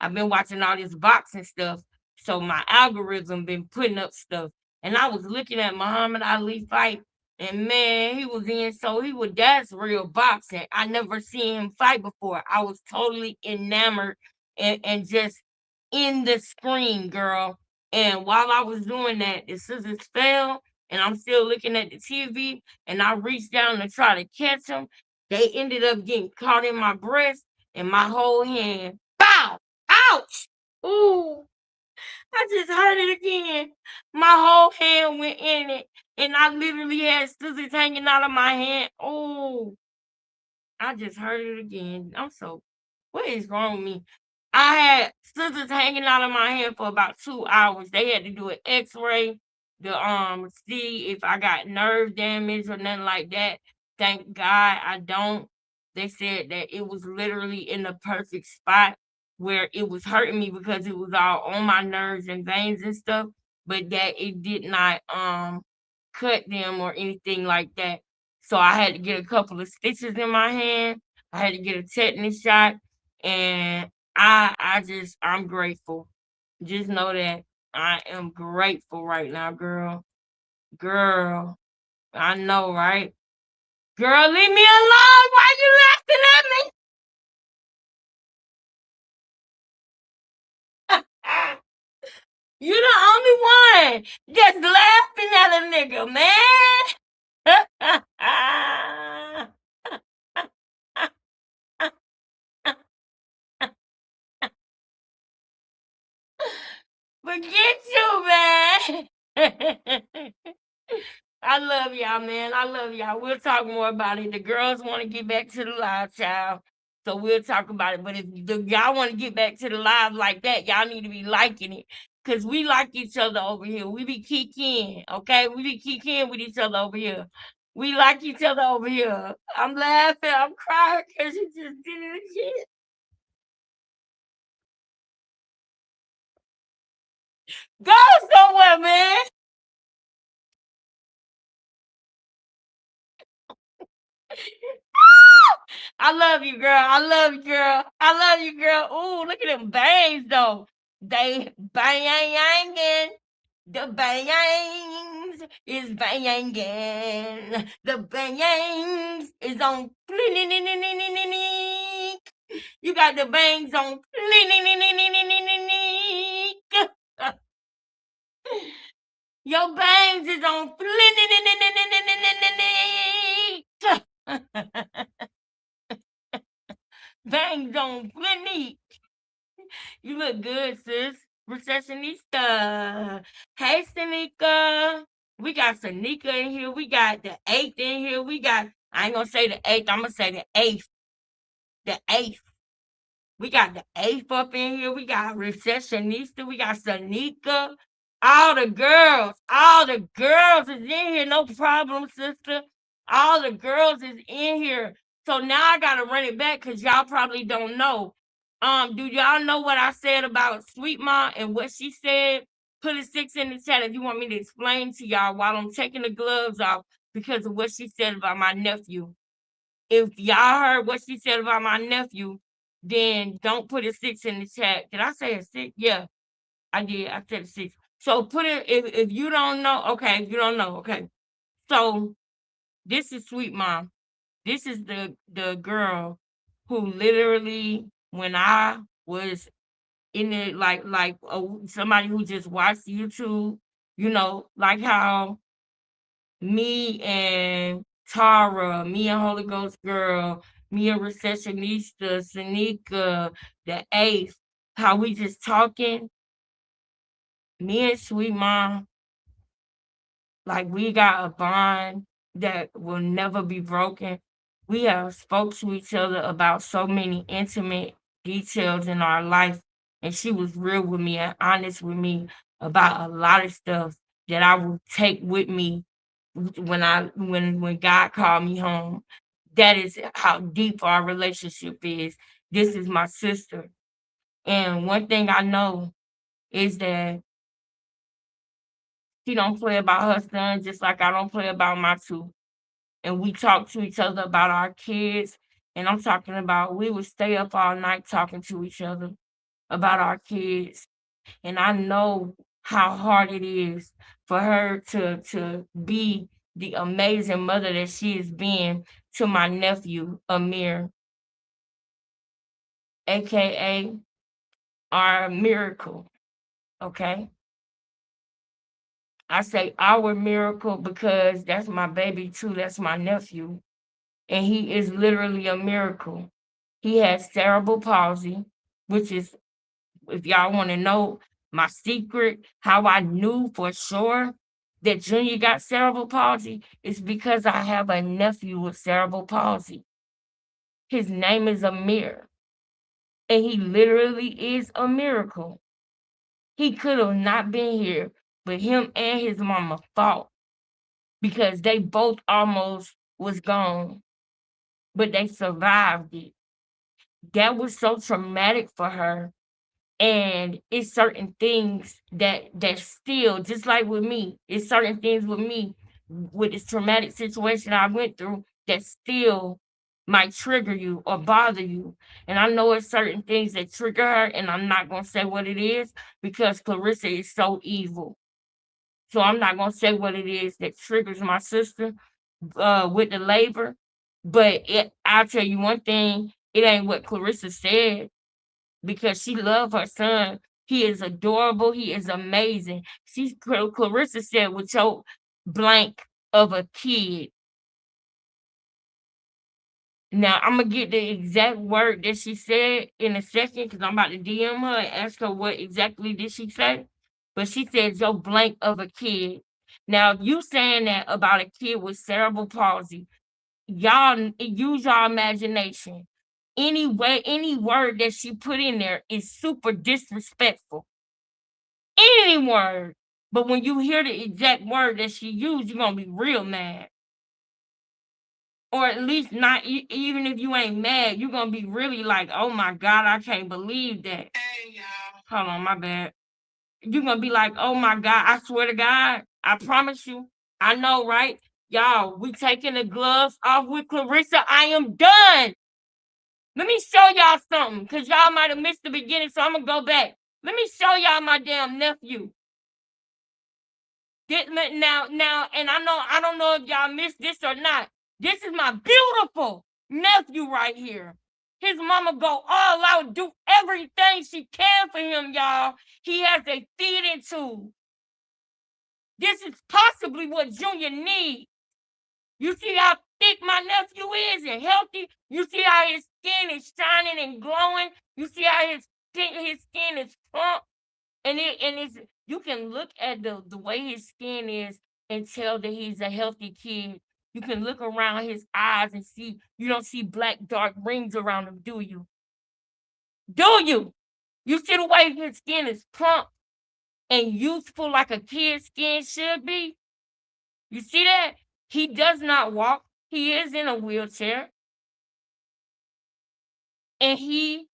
A: I've been watching all this boxing stuff, so my algorithm been putting up stuff. And I was looking at Muhammad Ali fight, and man, that's real boxing. I never seen him fight before. I was totally enamored and just in the screen, girl. And while I was doing that, the scissors fell, and I'm still looking at the TV, and I reached down to try to catch them. They ended up getting caught in my breast and my whole hand. Bow! Ouch! Ooh, I just heard it again. My whole hand went in it, and I literally had scissors hanging out of my hand. Oh, I just heard it again. I'm so What is wrong with me? I had scissors hanging out of my hand for about 2 hours. They had to do an X-ray to see if I got nerve damage or nothing like that. Thank God I don't. They said that it was literally in the perfect spot where it was hurting me because it was all on my nerves and veins and stuff, but that it did not cut them or anything like that. So I had to get a couple of stitches in my hand. I had to get a tetanus shot, and I'm grateful. Just know that I am grateful right now, girl. Girl, I know, right? Girl, leave me alone. Why you laughing at me? You the only one just laughing at a nigga, man. Forget you, man. I love y'all, man. I love y'all. We'll talk more about it. The girls want to get back to the live, child. So we'll talk about it. But if y'all want to get back to the live like that, y'all need to be liking it. Because we like each other over here. We be kicking, okay? We be kicking with each other over here. We like each other over here. I'm laughing. I'm crying because you just did it again. Go somewhere, man. I love you, girl. I love you, girl. I love you, girl. Ooh, look at them bangs, though. They banging. The bangs is banging. The bangs is on. You got the bangs on. Your bangs is on. Bangs on flinny. You look good, sis. Recessionista. Hey, Sanika. We got Sanika in here. We got the eighth in here. I ain't gonna say the eighth. I'm gonna say the eighth. The eighth. We got the eighth up in here. We got Recessionista. We got Sanika. All the girls is in here. No problem, sister. All the girls is in here. So now I gotta run it back because y'all probably don't know. Do y'all know what I said about Sweet Ma and what she said? Put a 6 in the chat if you want me to explain to y'all while I'm taking the gloves off because of what she said about my nephew. If y'all heard what she said about my nephew, then don't put a 6 in the chat. Did I say a 6? Yeah, I did. I said a 6. So put it if you don't know, okay, if you don't know, okay. So this is Sweet Mom. This is the girl who literally when I was in it like somebody who just watched YouTube, like how me and Tara, me and Holy Ghost Girl, me and Recessionista, Sanika, the Eighth, how we just talking, me and Sweet Mom, like we got a bond that will never be broken. We have spoke to each other about so many intimate details in our life, and she was real with me and honest with me about a lot of stuff that I will take with me when God called me home. That is how deep our relationship is. This is my sister. And one thing I know is that she don't play about her son just like I don't play about my two. And we talk to each other about our kids. And I'm talking about we would stay up all night talking to each other about our kids. And I know how hard it is for her to be the amazing mother that she has been to my nephew, Amir, aka our miracle. Okay. I say our miracle because that's my baby too. That's my nephew. And he is literally a miracle. He has cerebral palsy, which is, if y'all want to know my secret, how I knew for sure that Junior got cerebral palsy, is because I have a nephew with cerebral palsy. His name is Amir. And he literally is a miracle. He could have not been here, but him and his mama fought because they both almost was gone, but they survived it. That was so traumatic for her. And it's certain things that still, just like with me, it's certain things with me, with this traumatic situation I went through, that still might trigger you or bother you. And I know it's certain things that trigger her, and I'm not gonna say what it is because Clarissa is so evil. So I'm not gonna say what it is that triggers my sister with the labor. But I'll tell you one thing, it ain't what Clarissa said, because she loved her son. He is adorable. He is amazing. Clarissa said, with your blank of a kid. Now I'm gonna get the exact word that she said in a second because I'm about to DM her and ask her what exactly did she say. But she said your blank of a kid. Now you saying that about a kid with cerebral palsy, y'all use your imagination. Anyway, any word that she put in there is super disrespectful. Any word. But when you hear the exact word that she used, you're gonna be real mad. Or at least not, even if you ain't mad, you're gonna be really like, oh my God, I can't believe that. Hold on, my bad. You're gonna be like, oh my God, I swear to God, I promise you, I know, right? Y'all, we taking the gloves off with Clarissa. I am done. Let me show y'all something, because y'all might have missed the beginning, so I'm gonna go back. Let me show y'all my damn nephew. Now, and I don't know if y'all missed this or not. This is my beautiful nephew right here. His mama go all out, do everything she can for him, y'all. He has a feeding tube. This is possibly what Junior needs. You see how thick my nephew is and healthy? You see how his skin is shining and glowing? You see how his skin is plump? And it's, you can look at the way his skin is and tell that he's a healthy kid. You can look around his eyes and see, you don't see black dark rings around him, do you? Do you? You see the way his skin is plump and youthful like a kid's skin should be? You see that? He does not walk. He is in a wheelchair. And she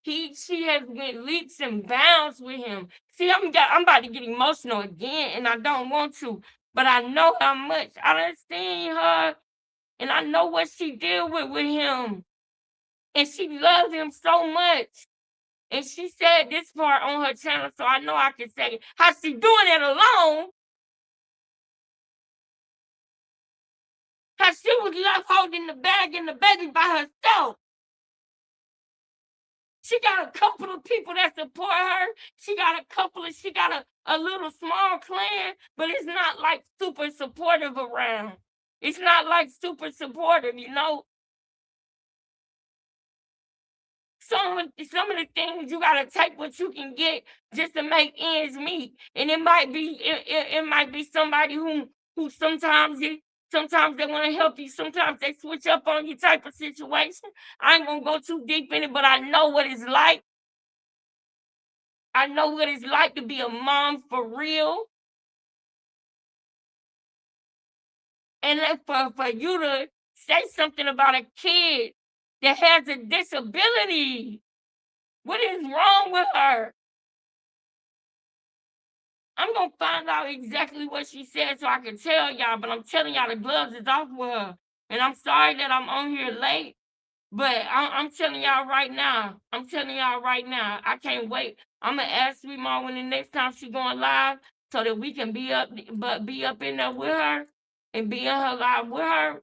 A: has went leaps and bounds with him. See, I'm about to get emotional again, and I don't want to, but I know how much I done seen her, and I know what she deal with him, and she loves him so much. And she said this part on her channel, so I know I can say it. How she doing it alone? How she was left holding the bag and the baby by herself. She got a couple of people that support her. She got a little small clan, but it's not like super supportive around. It's not like super supportive, you know. Some of the things you gotta take what you can get just to make ends meet. And it might be somebody who sometimes they want to help you, sometimes they switch up on you type of situation. I ain't gonna go too deep in it, but I know what it's like. I know what it's like to be a mom for real. And for you to say something about a kid that has a disability. What is wrong with her? I'm going to find out exactly what she said so I can tell y'all, but I'm telling y'all the gloves is off with her. And I'm sorry that I'm on here late, but I'm telling y'all right now. I can't wait. I'm going to ask Sweet Mom when the next time she going live so that we can be up in there with her and be in her live with her.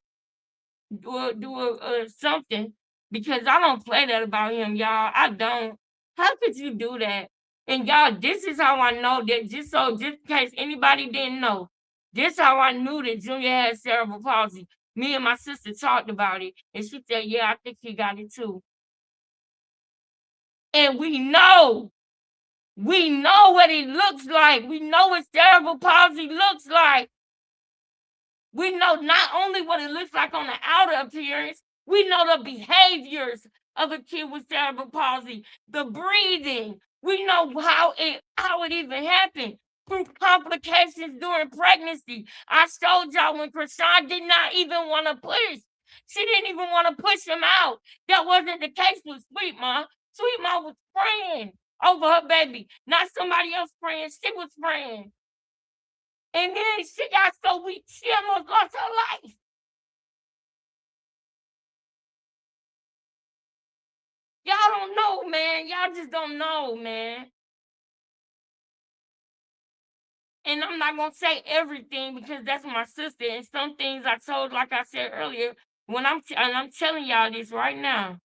A: Do something, because I don't play that about him, y'all. I don't. How could you do that? And y'all, this is how I know that, just in case anybody didn't know, this how I knew that Junior had cerebral palsy. Me and my sister talked about it, and she said, yeah, I think he got it too. And we know what it looks like. We know what cerebral palsy looks like. We know not only what it looks like on the outer appearance, we know the behaviors other kid with cerebral palsy. The breathing. We know how it even happened through complications during pregnancy. I showed y'all when Krishan did not even want to push. She didn't even want to push him out. That wasn't the case with Sweet Mom. Sweet Mom was praying over her baby, not somebody else praying. She was praying. And then she got so weak, she almost lost her life. Y'all don't know, man. Y'all just don't know, man. And I'm not gonna say everything because that's my sister. And some things I told, like I said earlier, when I'm telling y'all this right now.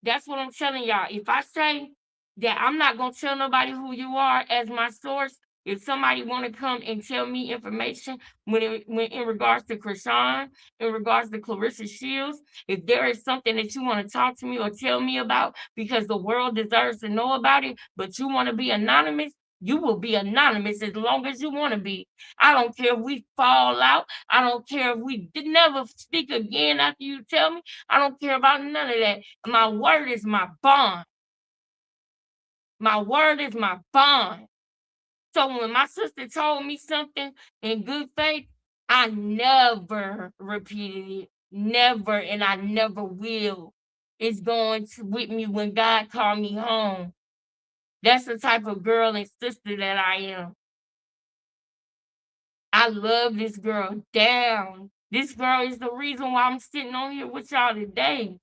A: That's what I'm telling y'all. If I say that I'm not gonna tell nobody who you are as my source, if somebody want to come and tell me information when in regards to Krishan, in regards to Clarissa Shields, if there is something that you want to talk to me or tell me about because the world deserves to know about it, but you want to be anonymous, you will be anonymous as long as you want to be. I don't care if we fall out. I don't care if we never speak again after you tell me. I don't care about none of that. My word is my bond. My word is my bond. So when my sister told me something in good faith, I never repeated it. Never, and I never will. It's going with me when God called me home. That's the type of girl and sister that I am. I love this girl down. This girl is the reason why I'm sitting on here with y'all today.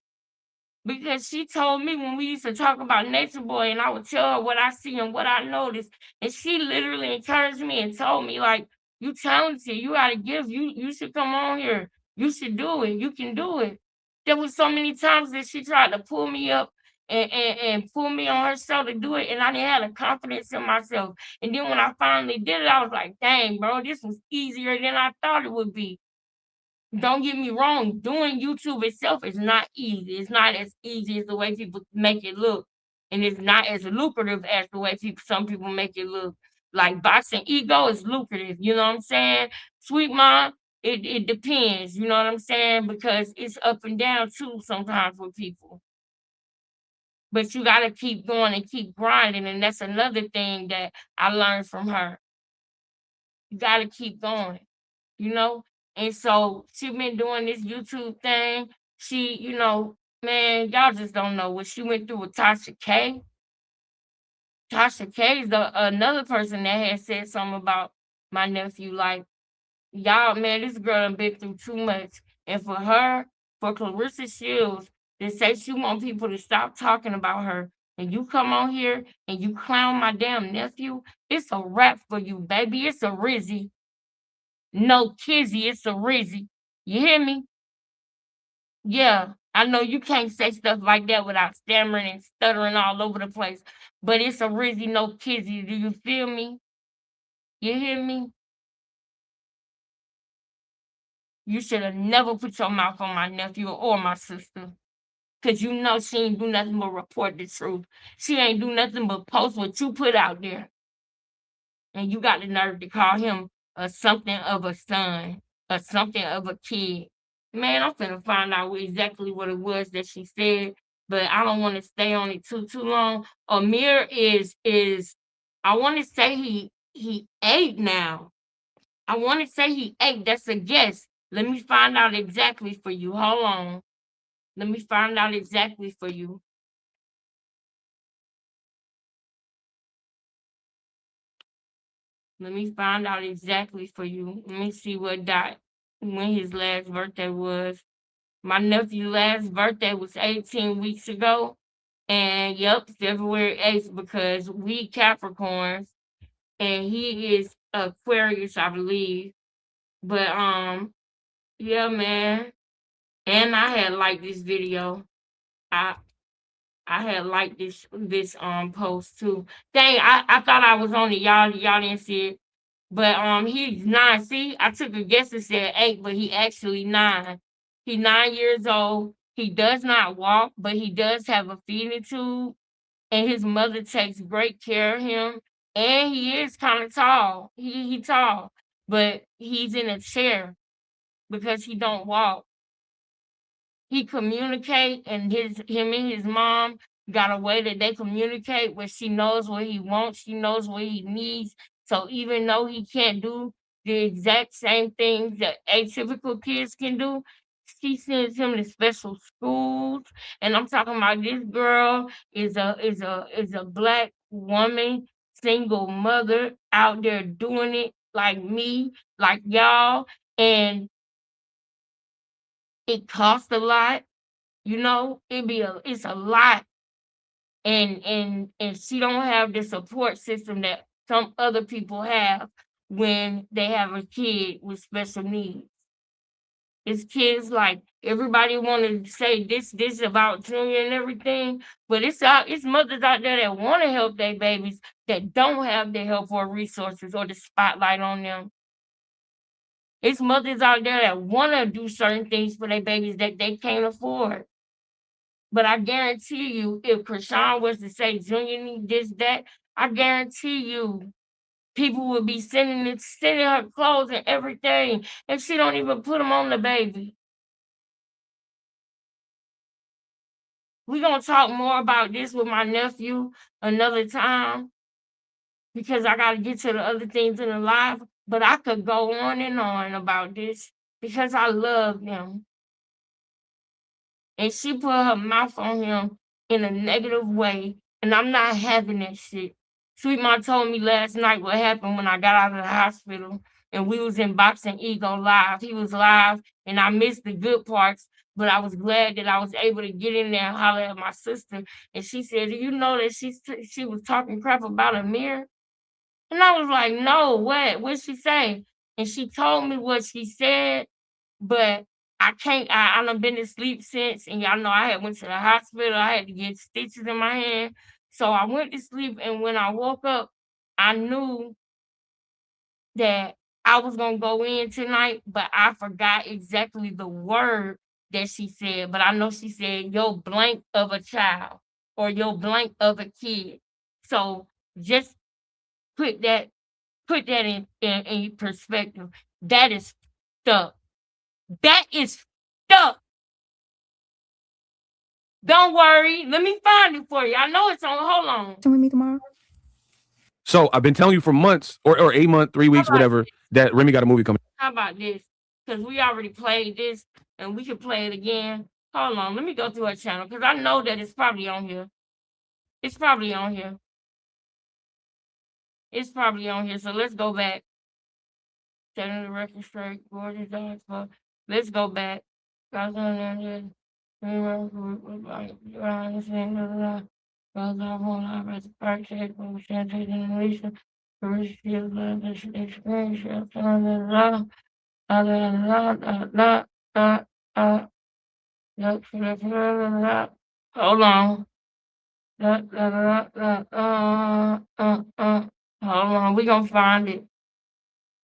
A: Because she told me when we used to talk about Nature Boy and I would tell her what I see and what I noticed, and she literally encouraged me and told me, like, you talented, you got a gift, you should come on here, you should do it, you can do it. There was so many times that she tried to pull me up and pull me on her show to do it, and I didn't have the confidence in myself. And then when I finally did it, I was like, dang, bro, this was easier than I thought it would be. Don't get me wrong, doing YouTube itself is not easy. It's not as easy as the way people make it look. And it's not as lucrative as the way some people make it look. Like boxing ego is lucrative, you know what I'm saying? Sweet Mom, it depends, you know what I'm saying? Because it's up and down too sometimes with people. But you gotta keep going and keep grinding. And that's another thing that I learned from her. You gotta keep going, you know? And so she been doing this YouTube thing. She, man, y'all just don't know what she went through with Tasha K. Tasha K is another person that has said something about my nephew. Like, y'all, man, this girl done been through too much. And for her, for Clarissa Shields, to say she want people to stop talking about her, and you come on here and you clown my damn nephew, it's a wrap for you, baby. It's a Rizzy. No kizzy, it's a Rizzy. You hear me? Yeah, I know you can't say stuff like that without stammering and stuttering all over the place, but it's a Rizzy, no kizzy. Do you feel me? You hear me? You should have never put your mouth on my nephew or my sister. Cause you know she ain't do nothing but report the truth. She ain't do nothing but post what you put out there. And you got the nerve to call him a something of a son, a something of a kid. Man, I'm finna find out exactly what it was that she said, but I don't want to stay on it too long. Amir is I want to say he 8 now. I want to say he 8. That's a guess. Let me find out exactly for you. Hold on. Let me find out exactly for you. Let me find out exactly for you. Let me see when his last birthday was. My nephew's last birthday was 18 weeks ago. And yep, February 8th, because we Capricorns and he is Aquarius, I believe. But yeah, man. And I had liked this video. I I had liked this post too. Dang, I thought I was on it. Y'all didn't see it. But he's 9. See, I took a guess and said 8, but he actually 9. He's 9 years old. He does not walk, but he does have a feeding tube, and his mother takes great care of him. And he is kind of tall. He tall, but he's in a chair because he don't walk. he communicate, and him and his mom got a way that they communicate where she knows what he wants, she knows what he needs. So even though he can't do the exact same things that atypical kids can do, she sends him to special schools. And I'm talking about this girl is a black woman, single mother out there doing it like me, like y'all, and it costs a lot, it's a lot, and she don't have the support system that some other people have when they have a kid with special needs. It's kids like everybody want to say this about Junior and everything, but it's mothers out there that want to help their babies that don't have the help or resources or the spotlight on them. It's mothers out there that want to do certain things for their babies that they can't afford. But I guarantee you, if Krishan was to say Junior need this, that, I guarantee you people would be sending her clothes and everything, and she don't even put them on the baby. We're gonna talk more about this with my nephew another time because I gotta get to the other things in the life. But I could go on and on about this because I love them. And she put her mouth on him in a negative way, and I'm not having that shit. Sweet Mom told me last night what happened when I got out of the hospital and we was in Boxing Ego live. He was live, and I missed the good parts, but I was glad that I was able to get in there and holler at my sister. And she said, "Do you know that she was talking crap about Amir?" And I was like, "No, what? What'd she say?" And she told me what she said, but I can't. I done been to sleep since, and y'all know I had went to the hospital. I had to get stitches in my hand, so I went to sleep. And when I woke up, I knew that I was gonna go in tonight, but I forgot exactly the word that she said. But I know she said "yo blank of a child" or "yo blank of a kid." So just put that in perspective. That is stuck. That is stuck. Don't worry. Let me find it for you. I know it's on. Hold on.
B: With me tomorrow.
C: So I've been telling you for months or 8 months, 3 weeks, whatever, that Remy got a movie coming.
A: How about this? Because we already played this and we can play it again. Hold on. Let me go to her channel because I know that it's probably on here. It's probably on here. It's probably on here. So let's go back. Setting the record straight. Gorgeous dogs. Let's go back. Hold on. Hold on. We gonna find it.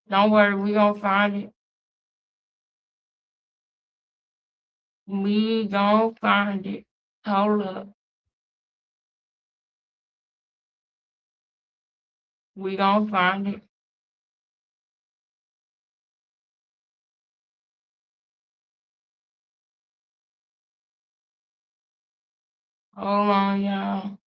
A: Don't worry. We gonna find it. We gonna find it. Hold up. We gonna find it. Hold on, y'all.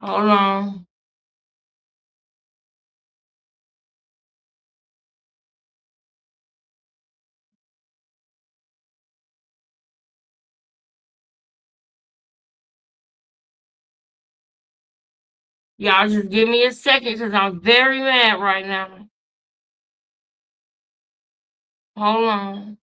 A: Hold on. Y'all just give me a second because I'm very mad right now. Hold on.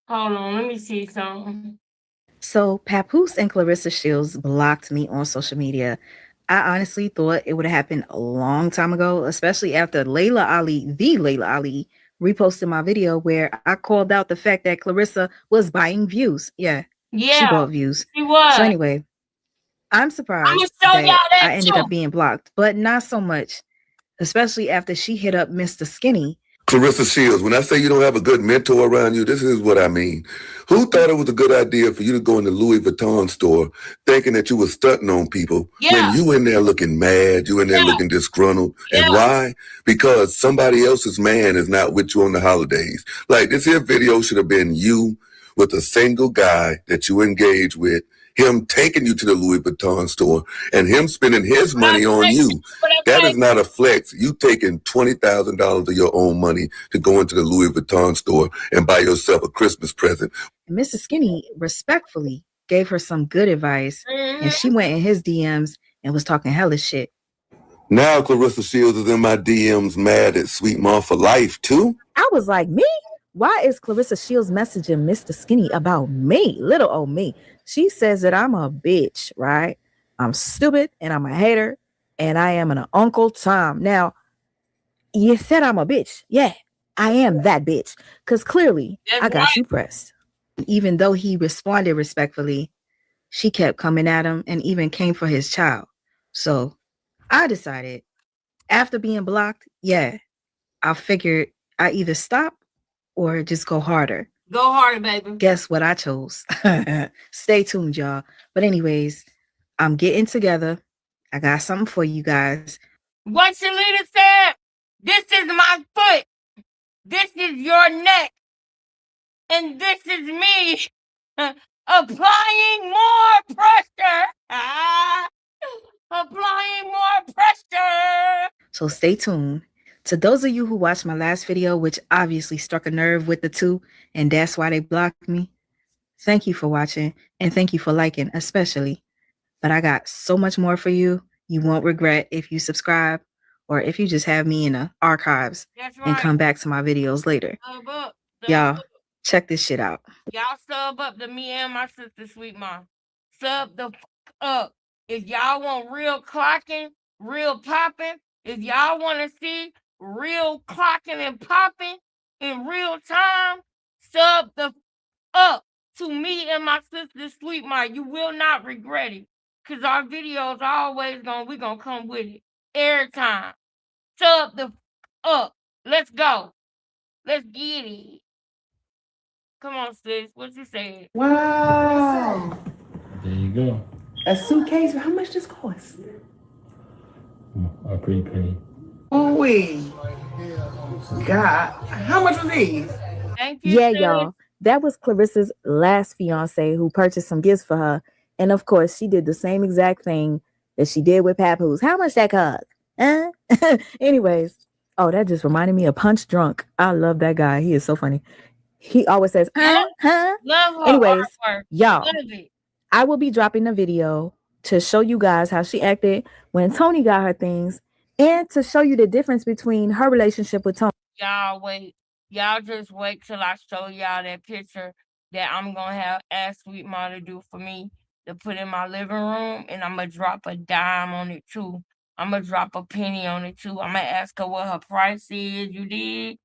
A: Hold on. Let me see something.
B: So Papoose and Clarissa Shields blocked me on social media I honestly thought it would have happened a long time ago, especially after the Layla Ali, reposted my video where I called out the fact that Clarissa was buying views. Yeah, she bought views.
A: she was.
B: So anyway, I'm surprised
A: show y'all
B: that
A: that
B: I ended
A: too.
B: up being blocked, but not so much, especially after she hit up Mr. Skinny.
I: Clarissa Shields, when I say you don't have a good mentor around you, this is what I mean. Who thought it was a good idea for you to go in the Louis Vuitton store thinking that you were stunting on people when you in there looking mad, you in there looking disgruntled? And why? Because somebody else's man is not with you on the holidays. Like, this here video should have been you with a single guy that you engage with, him taking you to the Louis Vuitton store and him spending his money on you. That is not a flex. You taking $20,000 of your own money to go into the Louis Vuitton store and buy yourself a Christmas present.
B: Mrs. Skinny respectfully gave her some good advice, and she went in his DMs and was talking hella shit.
I: Now Clarissa Shields is in my DMs mad at Sweet Mom for life too.
B: I was like, me? Why is Clarissa Shields messaging Mr. Skinny about me? Little old me. She says that I'm a bitch, right? I'm stupid and I'm a hater and I am an Uncle Tom. Now, you said I'm a bitch. Yeah, I am that bitch. Because clearly I got you pressed. Even though he responded respectfully, she kept coming at him and even came for his child. So I decided after being blocked, yeah, I figured I either stop or just go harder.
A: Go harder, baby.
B: Guess what I chose? Stay tuned, y'all. But anyways, I'm getting together. I got something for you guys.
A: What Shalita said, this is my foot. This is your neck. And this is me applying more pressure. Applying more pressure.
B: So stay tuned. To those of you who watched my last video, which obviously struck a nerve with the two, and that's why they blocked me, thank you for watching, and thank you for liking, especially. But I got so much more for you. You won't regret if you subscribe, or if you just have me in the archives and come back to my videos later. Y'all, check this shit out.
A: Y'all sub up to me and my sister, Sweet Mom. Sub the up. If y'all want real clocking, real popping, if y'all want to see real clocking and popping in real time, sub the up to me and my sister, Sweet Mom. You will not regret it. Because our videos are always we gonna come with it. Every time. Sub the up. Let's go. Let's get it. Come on, sis. What you saying?
J: Wow.
K: There you go.
J: A suitcase. How much this cost?
K: A pretty penny.
J: Oh wait. God. How much was these?
A: Thank you.
B: Yeah, y'all. That was Clarissa's last fiance who purchased some gifts for her. And of course, she did the same exact thing that she did with Papoose. How much that cost? Anyways. Oh, that just reminded me of Punch Drunk. I love that guy. He is so funny. He always says,
A: Love her.
B: Anyways,
A: artwork.
B: y'all,
A: Love it.
B: I will be dropping a video to show you guys how she acted when Tony got her things and to show you the difference between her relationship with Tony.
A: Y'all wait. Y'all just wait till I show y'all that picture that I'm going to ask Sweet Mom to do for me to put in my living room, and I'm going to drop a dime on it too. I'm going to drop a penny on it too. I'm going to ask her what her price is. You did?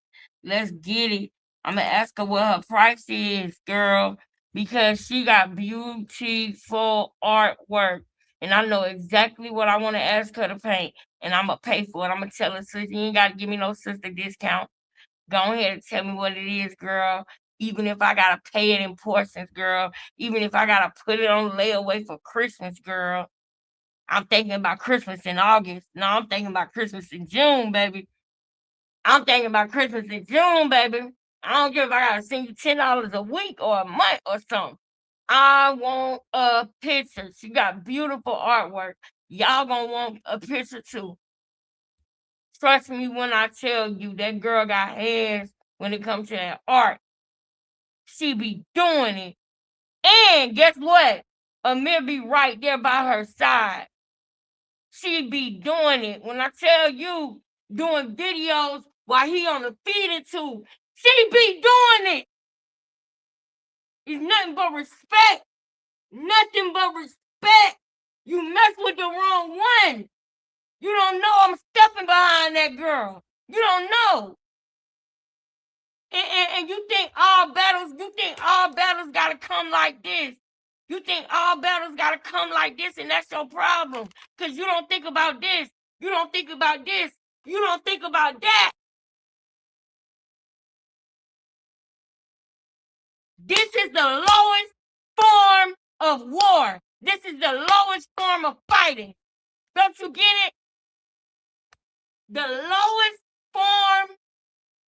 A: Let's get it. I'm going to ask her what her price is, girl, because she got beautiful artwork. And I know exactly what I want to ask her to paint. And I'm going to pay for it. I'm going to tell her, sister, you ain't got to give me no sister discount. Go ahead and tell me what it is, girl. Even if I got to pay it in portions, girl. Even if I got to put it on layaway for Christmas, girl. I'm thinking about Christmas in August. No, I'm thinking about Christmas in June, baby. I'm thinking about Christmas in June, baby. I don't care if I gotta send you $10 a week or a month or something. I want a picture. She got beautiful artwork. Y'all gonna want a picture too. Trust me when I tell you that girl got hands when it comes to that art. She be doing it. And guess what? Amir be right there by her side. She be doing it. When I tell you, doing videos while he on the feeding tube, she be doing it. It's nothing but respect. Nothing but respect. You mess with the wrong one. You don't know I'm stepping behind that girl. You don't know. And you think all battles gotta come like this. You think all battles gotta come like this, and that's your problem. Because you don't think about this. You don't think about this. You don't think about that. This is the lowest form of war. This is the lowest form of fighting. Don't you get it? The lowest form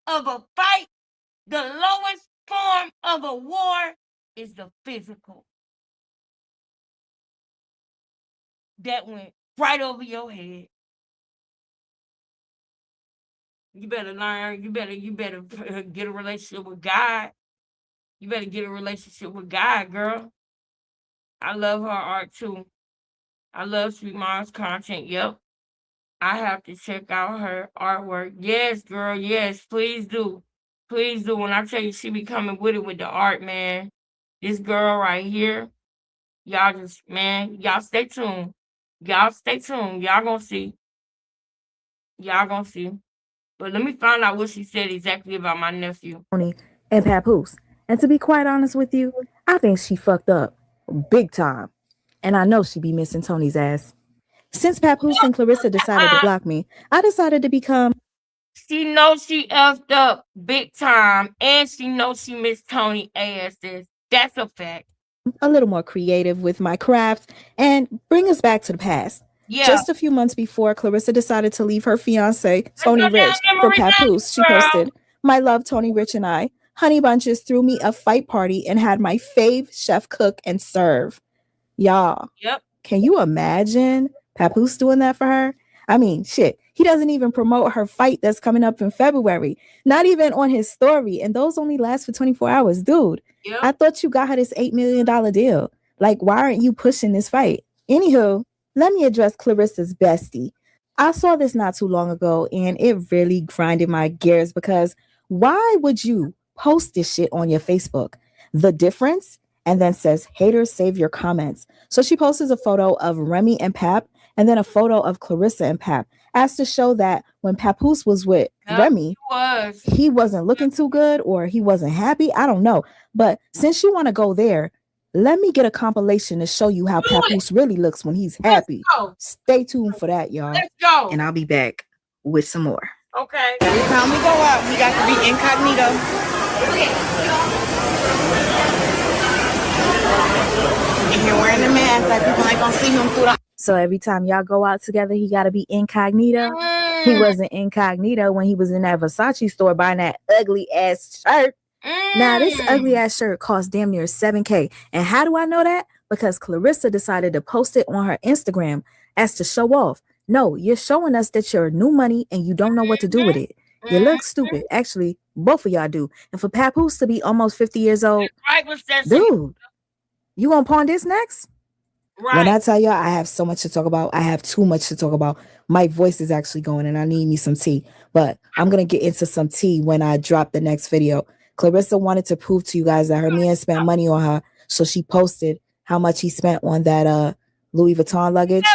A: of a fight, the lowest form of a war is the physical. That went right over your head. You better learn. You better get a relationship with God. You better get a relationship with God, girl. I love her art too. I love Sweet Mom's content. Yep. I have to check out her artwork. Yes, girl. Yes, please do. Please do. When I tell you she be coming with it with the art, man. This girl right here. Y'all just, man, y'all stay tuned. Y'all stay tuned. Y'all gonna see. Y'all gonna see. But let me find out what she said exactly about my nephew.
L: Tony and Papoose. And to be quite honest with you, I think she fucked up big time. And I know she be missing Tony's ass. Since Papoose and Clarissa decided to block me, I decided to become...
A: She knows she effed up big time, and she knows she missed Tony asses. That's a fact.
L: a little more creative with my craft and bring us back to the past.
A: Yeah.
L: Just a few months before Clarissa decided to leave her fiance, Tony Rich, for Papoose, she posted, "My love, Tony Rich and I, Honey Bunches threw me a fight party and had my fave chef cook and serve." Y'all, can you imagine Papoose doing that for her? I mean, shit, he doesn't even promote her fight that's coming up in February. Not even on his story. And those only last for 24 hours. Dude, I thought you got her this $8 million deal. Like, why aren't you pushing this fight? Anywho, let me address Clarissa's bestie. I saw this not too long ago, and it really grinded my gears because why would you post this shit on your Facebook? The difference? And then says, haters, save your comments. So she posts a photo of Remy and Pap, and then a photo of Clarissa and Pap, as to show that when Papoose was with Remy, he wasn't looking too good or he wasn't happy. I don't know. But since you want to go there, let me get a compilation to show you how Papoose really looks when he's happy. Stay tuned for that, y'all.
A: Let's go.
B: And I'll be back with some more.
A: Okay.
D: Every time we go out, we got to be incognito. And you're wearing the mask, like people ain't gonna see him through the...
L: So every time y'all go out together, he got to be incognito. He wasn't incognito when he was in that Versace store buying that ugly ass shirt. Now, this ugly ass shirt cost damn near $7,000. And how do I know that? Because Clarissa decided to post it on her Instagram as to show off. No, you're showing us that you're new money and you don't know what to do with it. You look stupid. Actually, both of y'all do. And for Papoose to be almost 50 years old, dude, you gonna pawn this next? Right. When I tell y'all I have so much to talk about, I have too much to talk about. My voice is actually going and I need me some tea. But I'm going to get into some tea when I drop the next video. Clarissa wanted to prove to you guys that her man spent money on her. So she posted how much he spent on that Louis Vuitton luggage.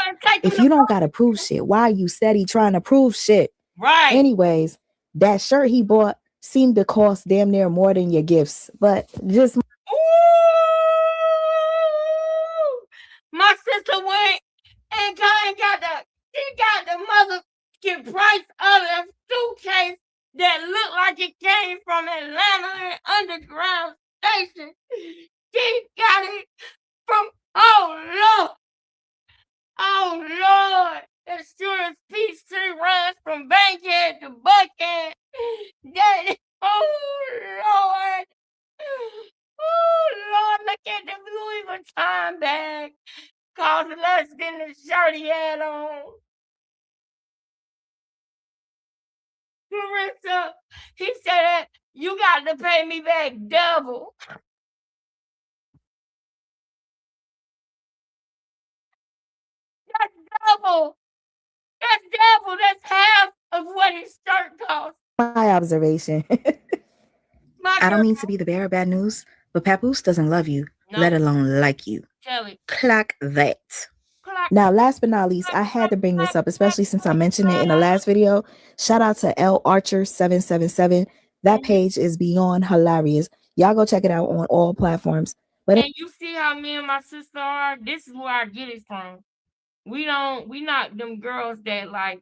L: If you don't got to prove shit, why are you steady trying to prove shit?
A: Right.
L: Anyways, that shirt he bought seemed to cost damn near more than your gifts. But just...
A: My sister went and got the motherfucking price of a suitcase that looked like it came from Atlanta and Underground Station. She got it from, oh Lord, as sure as Peachtree runs from Bankhead to Buckhead. Oh Lord, look at the Louis Vuitton bag. Cost less than the shirt he had on. Clarissa, he said that you got to pay me back double. That's double. That's double. That's half of what his shirt cost.
L: My observation.
B: I don't mean to be the bearer of bad news, but Papoose doesn't love you, let alone like you.
A: Tell it.
B: Clock that.
A: Clock
L: Now, last but not least, I had to bring this up, especially since I mentioned it in the last video. Shout out to L Archer 777. That page is beyond hilarious. Y'all go check it out on all platforms. But
A: and you see how me and my sister are? This is where I get it from. We not them girls that like,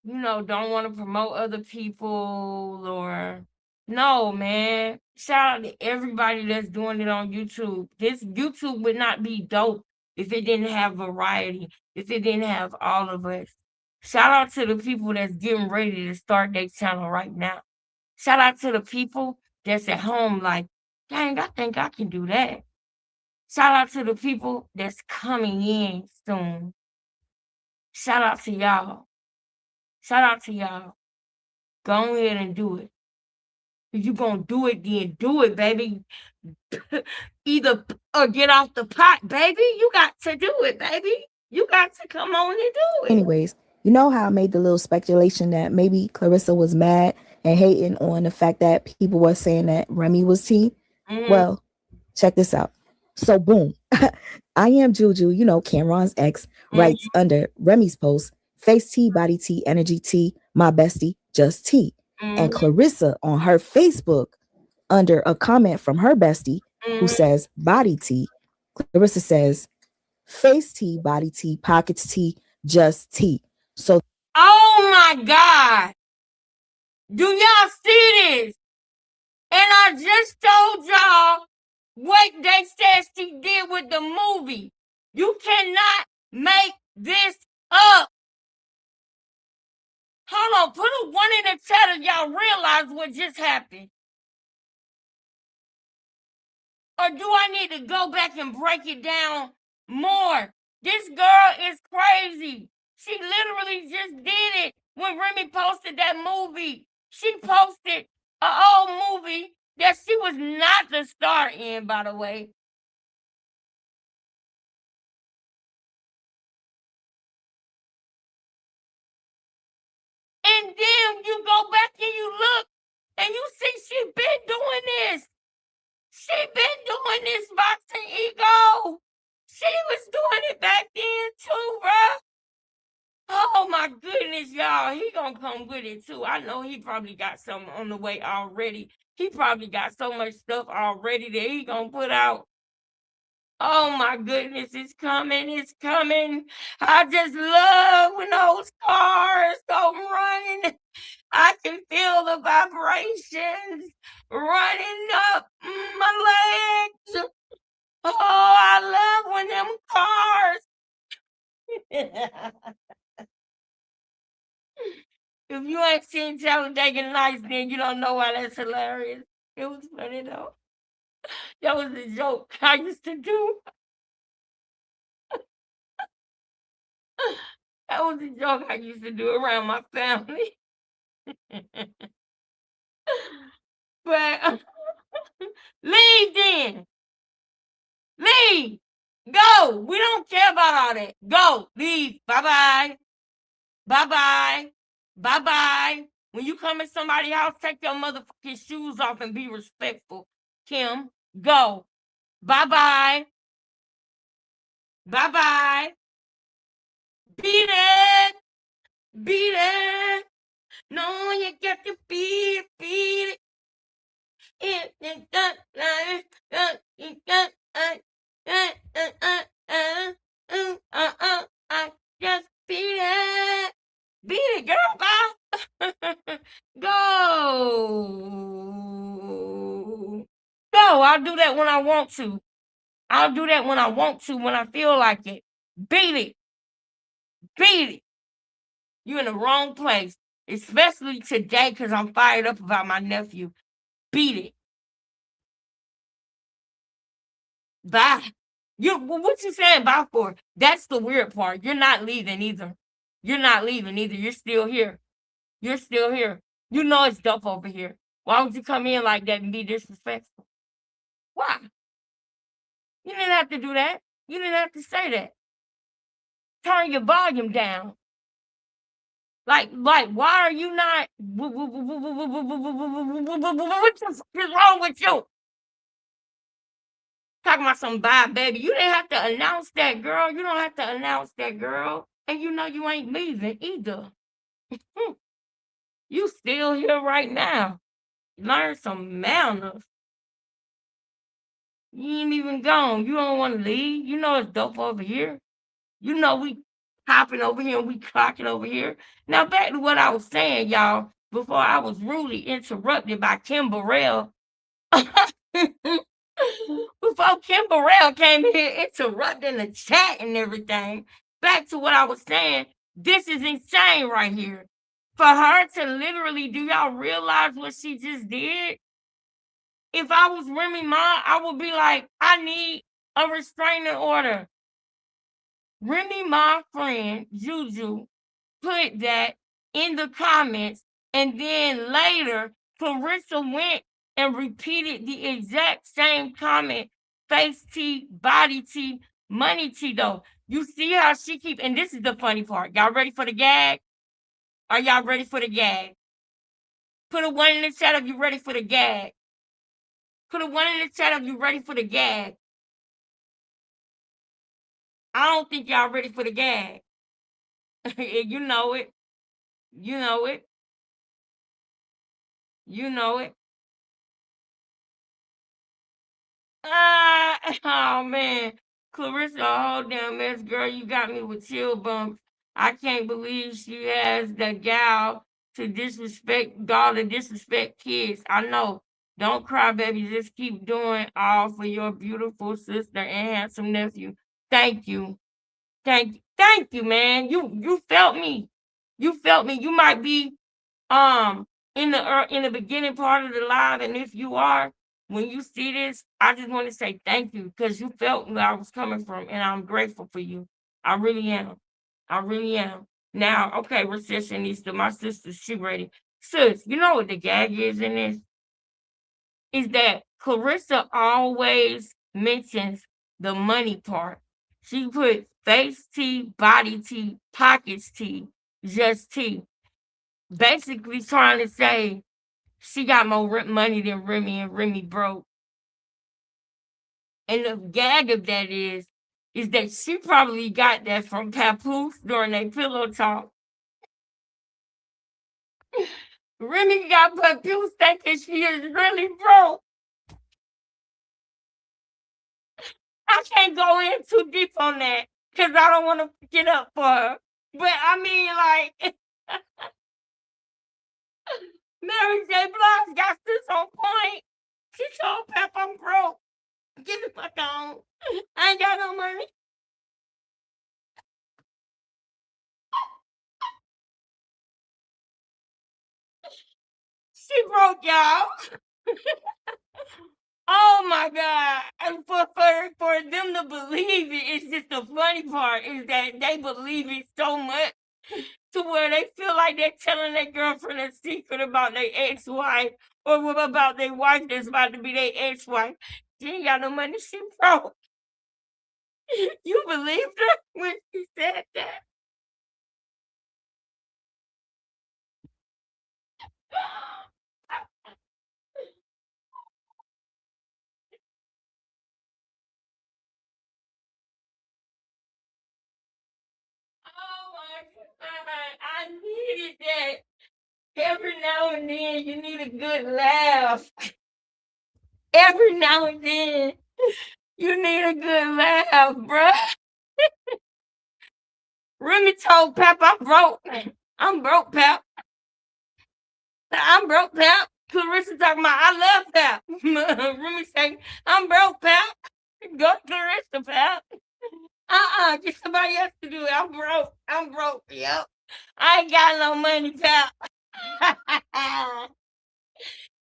A: you know, don't want to promote other people or no, man. Shout out to everybody that's doing it on YouTube. This YouTube would not be dope if it didn't have variety, if it didn't have all of us. Shout out to the people that's getting ready to start their channel right now. Shout out to the people that's at home like, dang, I think I can do that. Shout out to the people that's coming in soon. Shout out to y'all. Shout out to y'all. Go ahead and do it. If you gonna do it, then do it, baby. Either or get off the pot, baby. You got to do it, baby. You got to come on and do it.
L: anyways, you know how I made the little speculation that maybe Clarissa was mad and hating on the fact that people were saying that Remy was T? Well, check this out. So boom, I am Juju, you know, Cameron's ex, writes under Remy's post, face T, body T, energy T, my bestie, just T. And Clarissa on her Facebook, under a comment from her bestie, who says body T, Clarissa says face T, body T, pockets T, just T. So
A: oh my God. Do y'all see this? And I just told y'all what they said she did with the movie. You cannot make this up. Hold on, put a 1 in the chat if y'all realize what just happened. Or do I need to go back and break it down more? This girl is crazy. She literally just did it when Remy posted that movie. She posted an old movie that she was not the star in, by the way. And then you go back and you look and you see she been doing this. She been doing this boxing ego. She was doing it back then too, bruh. Oh my goodness, y'all. He gonna come with it too. I know he probably got something on the way already. He probably got so much stuff already that he gonna put out. Oh my goodness, it's coming, it's coming. I just love when those cars go running. I can feel the vibrations running up my legs. Oh, I love when them cars. If you ain't seen Talladega Nights, then you don't know why that's hilarious. It was funny though. That was a joke I used to do. That was a joke I used to do around my family. But leave then. Leave. Go. We don't care about all that. Go. Leave. Bye-bye. Bye-bye. Bye-bye. When you come in somebody's house, take your motherfucking shoes off and be respectful. Kim, go. Bye-bye. Bye-bye. Beat it. Beat it. No, you got to beat it. Just beat it. Beat it, girl, bye. Go. Go. I'll do that when I want to. I'll do that when I want to, when I feel like it. Beat it. Beat it. You're in the wrong place. Especially today, because I'm fired up about my nephew. Beat it. Bye. What you saying bye for? That's the weird part. You're not leaving either. You're not leaving either. You're still here. You're still here. You know it's dope over here. Why would you come in like that and be disrespectful? Why? You didn't have to do that. You didn't have to say that. Turn your volume down. Like, why are you not? What the fuck is wrong with you? Talking about some bye, baby. You didn't have to announce that, girl. You don't have to announce that, girl. And you know you ain't leaving either. You still here right now. Learn some manners. You ain't even gone. You don't want to leave. You know it's dope over here. You know we hopping over here and we clocking over here. Now back to what I was saying, y'all, before I was rudely interrupted by Kim Burrell. Before Kim Burrell came here interrupting the chat and everything. Back to what I was saying. This is insane right here. For her to literally, do y'all realize what she just did? If I was Remy Ma, I would be like, I need a restraining order. Remy Ma friend, Juju, put that in the comments, and then later, Clarissa went and repeated the exact same comment. Face tea, body tea, money tea, though. You see how she keep, and this is the funny part. Y'all ready for the gag? Are y'all ready for the gag? Put a 1 in the chat if you ready for the gag. Put a 1 in the chat if you ready for the gag. I don't think y'all ready for the gag. You know it. You know it. You know it. Oh man. Clarissa, a whole damn mess, girl. You got me with chill bumps. I can't believe she has the gal to disrespect daughter, disrespect kids. I know. Don't cry, baby. Just keep doing all for your beautiful sister and handsome nephew. Thank you. Thank you, man. You felt me. You felt me. You might be in the beginning part of the live, and if you are, when you see this, I just want to say thank you because you felt where I was coming from, and I'm grateful for you. I really am. I really am. Now, okay, recessionista, my sister, she ready. Sis, you know what the gag is in this? Is that Clarissa always mentions the money part. She put face tea, body tea, pockets tea, just tea. Basically trying to say she got more money than Remy and Remy broke. And the gag of that is that she probably got that from Papoose during their pillow talk. Remy got Papoose thinking she is really broke. I can't go in too deep on that because I don't want to pick it up for her. But I mean, like, Mary J. Blige got this on point. She told Pep I'm broke. Get the fuck on. I ain't got no money. She broke, y'all. Oh my God. And for them to believe it, it's just the funny part is that they believe it so much to where they feel like they're telling their girlfriend a secret about their ex-wife or about their wife that's about to be their ex-wife. She ain't got no money, she broke. You believed her when she said that? Oh my God, I needed that. Every now and then, you need a good laugh. Every now and then, you need a good laugh, bruh. Remy told Pep, I'm broke. I'm broke, Pep. I'm broke, Pep. Clarissa talking about, I love Pep. Remy saying, I'm broke, Pep. Go Clarissa, Pep. Get somebody else to do it. I'm broke. I'm broke. Yep. I ain't got no money, Pep.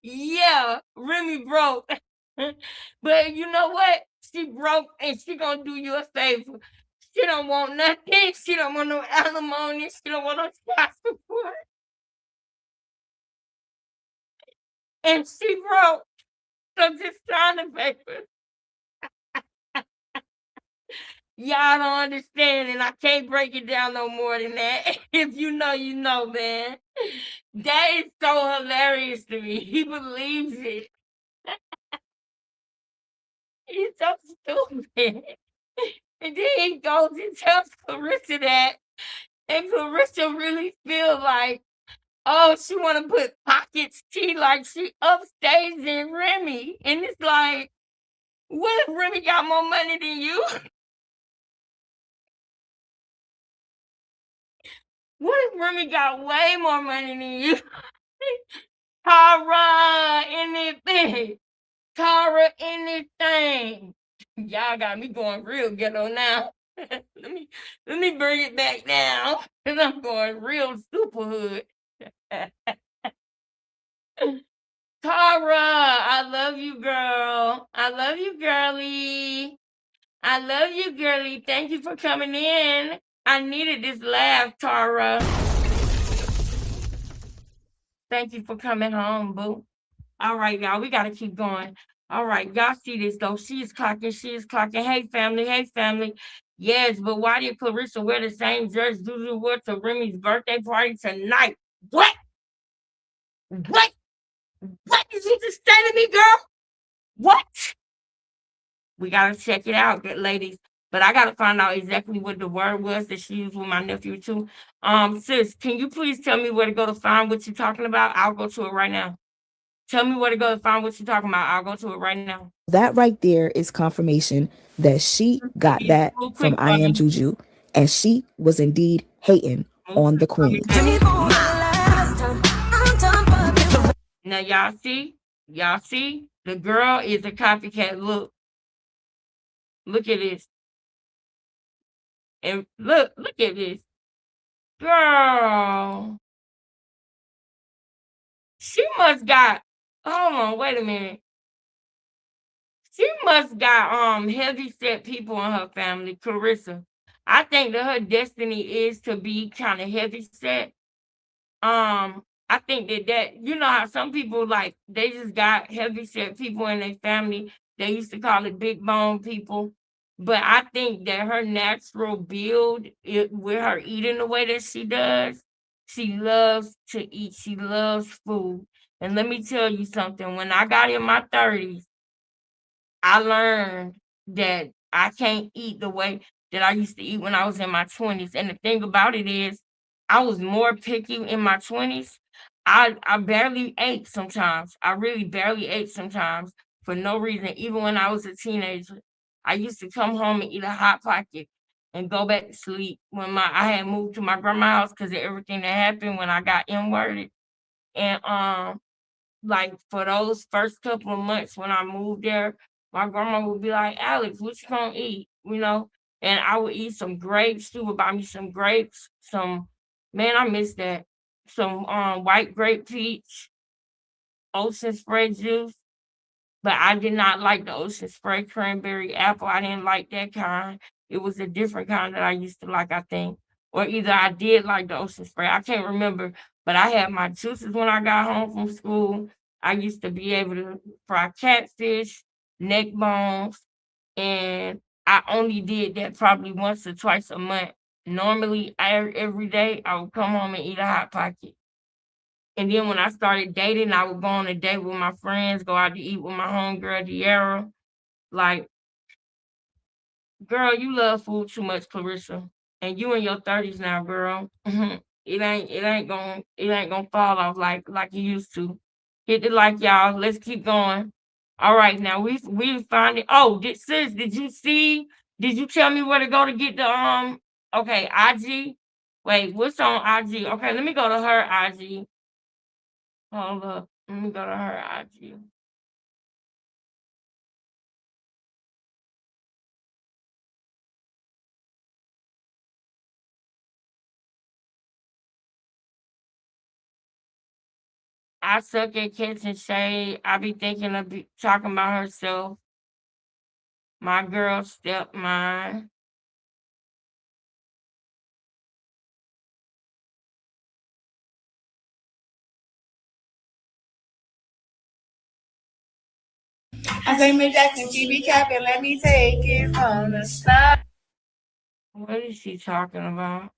A: Yeah, Remy broke. But you know what? She broke and she gonna do you a favor. She don't want nothing. She don't want no alimony. She don't want no child support. And she broke. So just sign the paper. Y'all don't understand, and I can't break it down no more than that. If you know, you know, man. That is so hilarious to me. He believes it. He's so stupid. And then he goes and tells Clarissa that, and Clarissa really feels like, oh, she want to put pockets tea like she upstays in Remy. And it's like, what if Remy got more money than you? What if Remy got way more money than you? Tara, anything. Tara, anything. Y'all got me going real ghetto now. let me bring it back down. Cause I'm going real superhood. Tara, I love you, girl. I love you, girly. I love you, girly. Thank you for coming in. I needed this laugh, Tara. Thank you for coming home, boo. All right, y'all, we gotta keep going. All right, y'all see this though. She is clocking. She is clocking. Hey, family. Hey, family. Yes, but why did Clarissa wear the same dress Zuzu wore to Remy's birthday party tonight? What? What? What did you just say to me, girl? What? We gotta check it out, good ladies. But I gotta find out exactly what the word was that she used with my nephew too. Sis, can you please tell me where to go to find what you're talking about? I'll go to it right now. Tell me where to go to find what you're talking about. I'll go to it right now.
L: That right there is confirmation that she got that from I Am Juju, and she was indeed hating on the queen.
A: Now y'all see? Y'all see? The girl is a copycat. Look at this. And look at this. Girl. She must got, hold on, wait a minute. She must got heavy set people in her family, Clarissa. I think that her destiny is to be kind of heavy set. I think that you know how some people like they just got heavy set people in their family. They used to call it big bone people. But I think that her natural build with her eating the way that she does, she loves to eat. She loves food. And let me tell you something. When I got in my 30s, I learned that I can't eat the way that I used to eat when I was in my 20s. And the thing about it is, I was more picky in my 20s. I barely ate sometimes. I really barely ate sometimes for no reason. Even when I was a teenager, I used to come home and eat a hot pocket and go back to sleep when I had moved to my grandma's house because of everything that happened when I got inwarded. And like for those first couple of months when I moved there, my grandma would be like, Alex, what you gonna eat? You know? And I would eat some grapes. She would buy me some grapes, man, I miss that. Some white grape peach, ocean spray juice. But I did not like the ocean spray cranberry apple. I didn't like that kind. It was a different kind that I used to like, I think. Or either I did like the ocean spray. I can't remember. But I had my juices when I got home from school. I used to be able to fry catfish, neck bones, and I only did that probably once or twice a month. Normally, every day, I would come home and eat a hot pocket. And then when I started dating, I would go on a date with my friends, go out to eat with my homegirl, De'Ara. Like, girl, you love food too much, Clarissa. And you in your 30s now, girl. It ain't gonna fall off like you used to. Hit the like, y'all. Let's keep going. All right, now we find it. Oh, did you see? Did you tell me where to go to get the okay, IG? Wait, what's on IG? Okay, let me go to her IG. Hold up. Let me go to her IG. I suck at catching shade. I be thinking of talking about herself. My girl step mine.
J: I say Miss Jackson, she be capping. Let me take it from the start.
A: What is she talking about?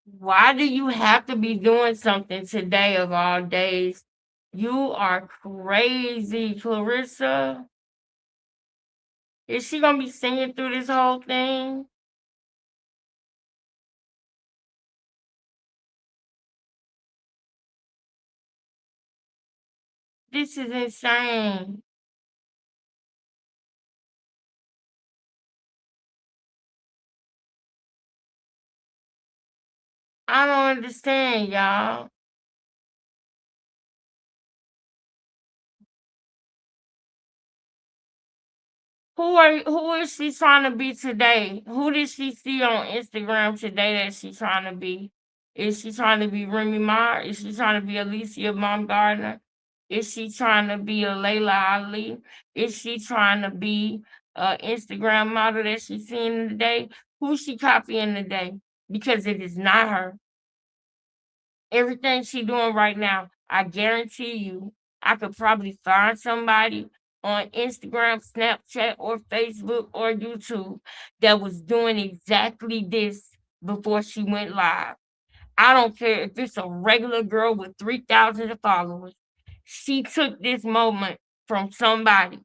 A: Why do you have to be doing something today of all days? You are crazy, Clarissa. Is she gonna be singing through this whole thing? This is insane. I don't understand, y'all. Who is she trying to be today? Who did she see on Instagram today that she's trying to be? Is she trying to be Remy Ma? Is she trying to be Alicia Baumgardner? Is she trying to be a Layla Ali? Is she trying to be a Instagram model that she's seeing today? Who's she copying today? Because it is not her. Everything she doing right now, I guarantee you, I could probably find somebody on Instagram, Snapchat, or Facebook or YouTube that was doing exactly this before she went live. I don't care if it's a regular girl with 3,000 followers. She took this moment from somebody.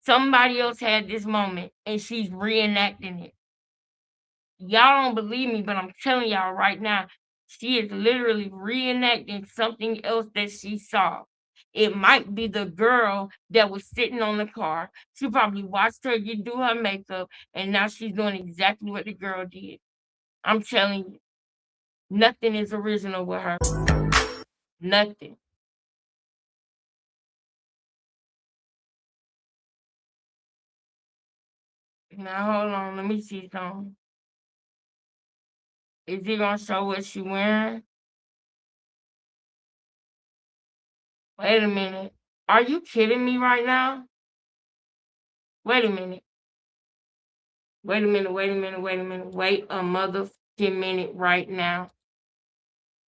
A: Somebody else had this moment and she's reenacting it. Y'all don't believe me, but I'm telling y'all right now, she is literally reenacting something else that she saw. It might be the girl that was sitting on the car. She probably watched her do her makeup, and now she's doing exactly what the girl did. I'm telling you, nothing is original with her. Nothing. Now hold on, let me see something. Is he gonna show what she wearing? Wait a minute. Are you kidding me right now? Wait a minute. Wait a minute, wait a minute, wait a minute. Wait a motherfucking minute right now.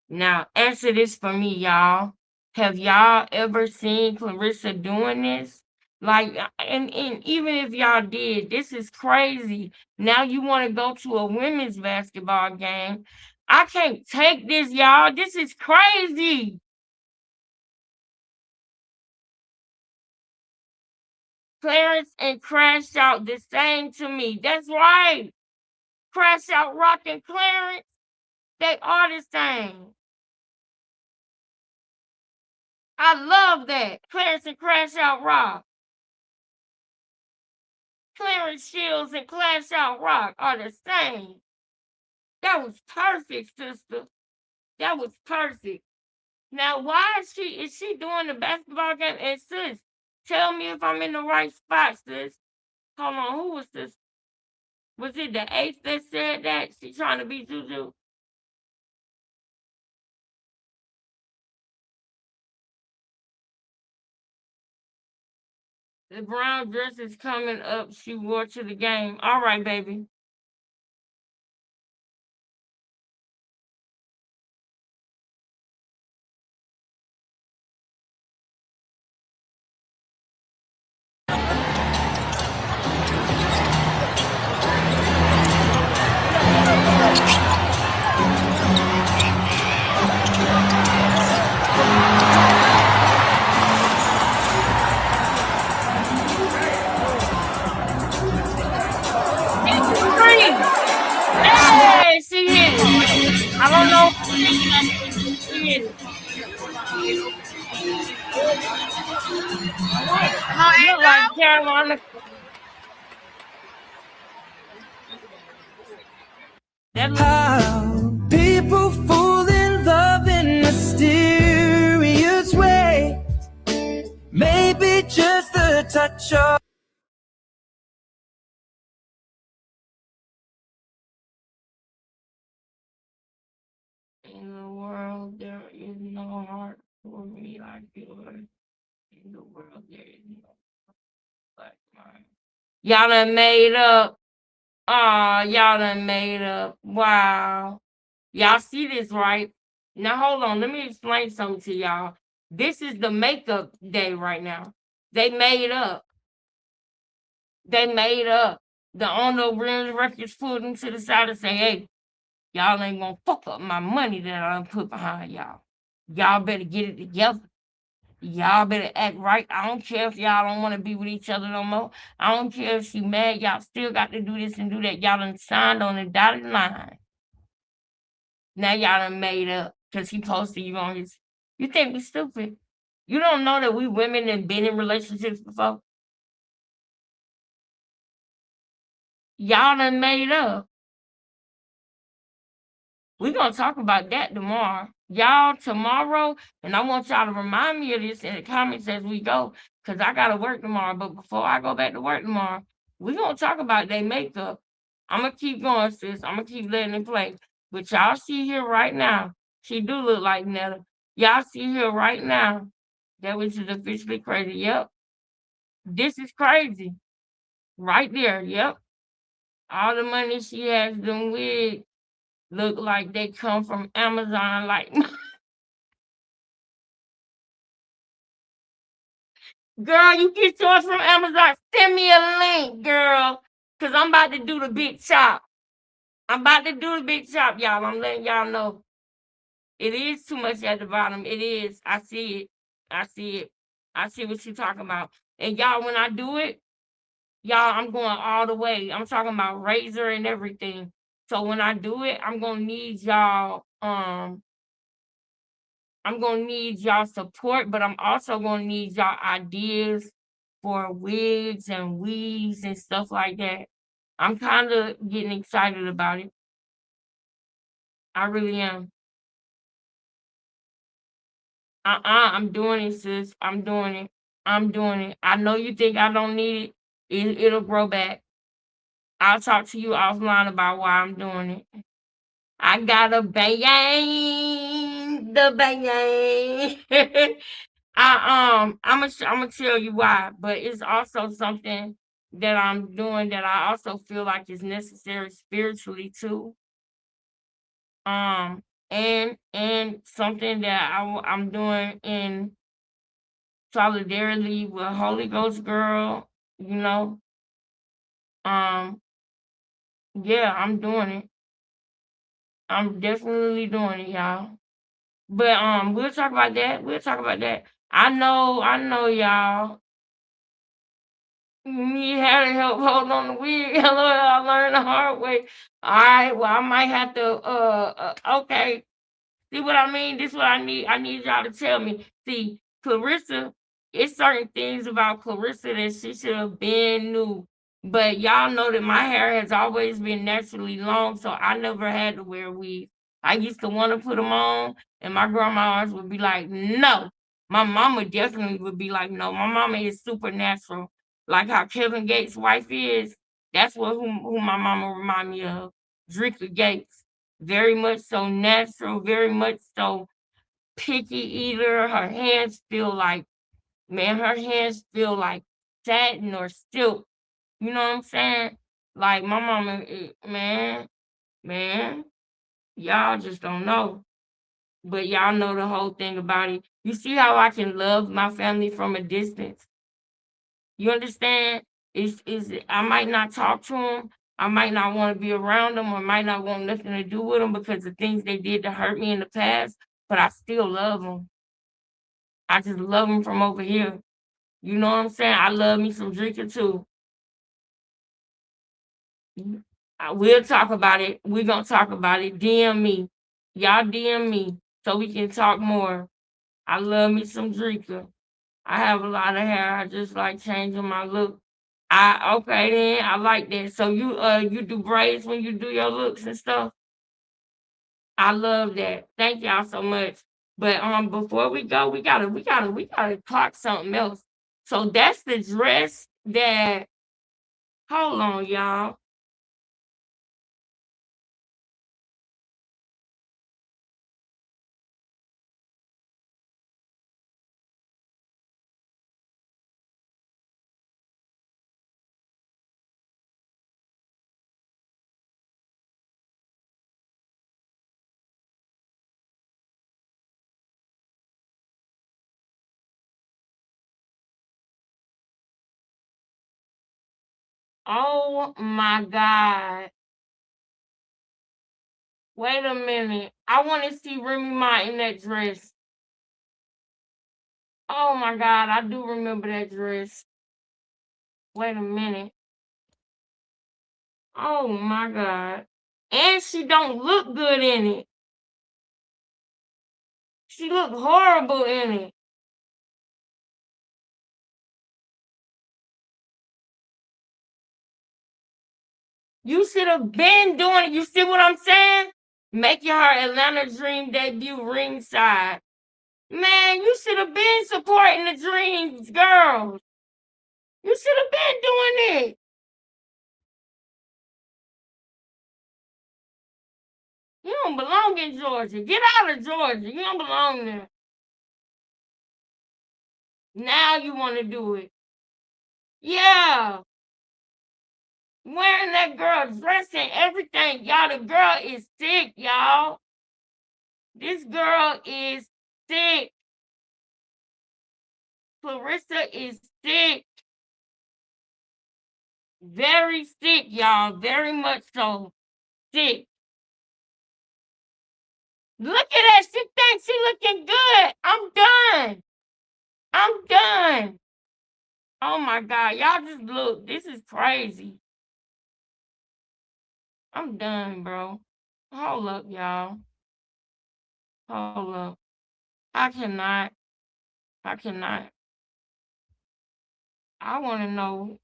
A: Now, answer this for me, y'all. Have y'all ever seen Clarissa doing this? Like, and even if y'all did, this is crazy. Now you want to go to a women's basketball game. I can't take this, y'all. This is crazy. Clarence and Crash Out the same to me. That's right. Crash Out Rock and Clarence, they are the same. I love that. Clarence and Crash Out Rock. Clarence Shields and Crash Out Rock are the same. That was perfect, sister. That was perfect. Now, why is she doing the basketball game? And sis, tell me if I'm in the right spot, sis. Hold on, who was this? Was it the eighth that said that? She trying to be Juju? The brown dress is coming up. She wore to the game. All right, baby. Hey, she hit it. I don't know. She hit it. Look like Carolina.
M: How people fall in love in mysterious way. Maybe just the touch of
A: In the world, there is no heart for me like yours. In the world, there is no like mine. Y'all done made up. Aw, y'all done made up. Wow. Y'all see this, right? Now, hold on. Let me explain something to y'all. This is the makeup day right now. They made up. They made up. The owner of Rims Records pulled them to the side and say, hey, Y'all ain't gonna fuck up my money that I done put behind y'all. Y'all better get it together. Y'all better act right. I don't care if y'all don't want to be with each other no more. I don't care if she mad. Y'all still got to do this and do that. Y'all done signed on the dotted line. Now y'all done made up because he posted you on his. You think we stupid? You don't know that we women have been in relationships before? Y'all done made up. We're gonna talk about that tomorrow. Y'all tomorrow, and I want y'all to remind me of this in the comments as we go, because I gotta work tomorrow. But before I go back to work tomorrow, we're gonna talk about their makeup. I'm gonna keep going, sis. I'm gonna keep letting it play. But y'all see here right now, she do look like Netta. Y'all see here right now, that which is officially crazy. Yep. This is crazy. Right there. Yep. All the money she has them with look like they come from Amazon, like girl, you get yours from Amazon. Send me a link, girl. Cause I'm about to do the big chop. I'm about to do the big chop, y'all. I'm letting y'all know. It is too much at the bottom. It is. I see it. I see it. I see what you're talking about. And y'all, when I do it, y'all, I'm going all the way. I'm talking about razor and everything. So when I do it, I'm gonna need y'all I'm gonna need y'all support, but I'm also gonna need y'all ideas for wigs and weaves and stuff like that. I'm kind of getting excited about it. I really am. I'm doing it, sis. I'm doing it. I'm doing it. I know you think I don't need it. It'll grow back. I'll talk to you offline about why I'm doing it. I got a bang, the bang. I'm gonna tell you why, but it's also something that I'm doing that I also feel like is necessary spiritually too. Um, and something that I'm doing in solidarity with Holy Ghost girl. You know, um, yeah, I'm doing it. I'm definitely doing it, y'all. But we'll talk about that. We'll talk about that. I know, y'all. Me had to help hold on the wheel. I learned the hard way. All right, well, I might have to. Okay. See what I mean? This is what I need. I need y'all to tell me. See, Clarissa, it's certain things about Clarissa that she should have been knew. But y'all know that my hair has always been naturally long, so I never had to wear weave. I used to want to put them on, and my grandmas would be like, no. My mama definitely would be like, no. My mama is supernatural. Like how Kevin Gates' wife is. That's who my mama remind me of. Drika Gates. Very much so natural, very much so picky eater. Her hands feel like, man, her hands feel like satin or silk. You know what I'm saying? Like my mama, man, y'all just don't know. But y'all know the whole thing about it. You see how I can love my family from a distance? You understand? Is I might not talk to them. I might not want to be around them or might not want nothing to do with them because of things they did to hurt me in the past, but I still love them. I just love them from over here. You know what I'm saying? I love me some drinking too. We'll talk about it. We're gonna talk about it. DM me. Y'all DM me so we can talk more. I love me some drinker. I have a lot of hair. I just like changing my look. I okay then. I like that. So you do braids when you do your looks and stuff. I love that. Thank y'all so much. But before we go, we gotta clock something else. So that's the dress that hold on, y'all. Oh my God. Wait a minute. I want to see Remy Ma in that dress. Oh my God, I do remember that dress. Wait a minute. Oh my God. And she don't look good in it. She look horrible in it. You should have been doing it. You see what I'm saying? Making her Atlanta Dream debut ringside. Man, you should have been supporting the Dreams girls. You should have been doing it. You don't belong in Georgia. Get out of Georgia. You don't belong there. Now you want to do it. Yeah. Wearing that girl dress and everything. Y'all, the girl is sick, y'all. This girl is sick. Clarissa is sick. Very sick, y'all. Very much so. Sick. Look at that. She thinks she looking good. I'm done. I'm done. Oh my God. Y'all just look. This is crazy. I'm done, bro. Hold up, y'all. Hold up. I cannot. I cannot. I want to know.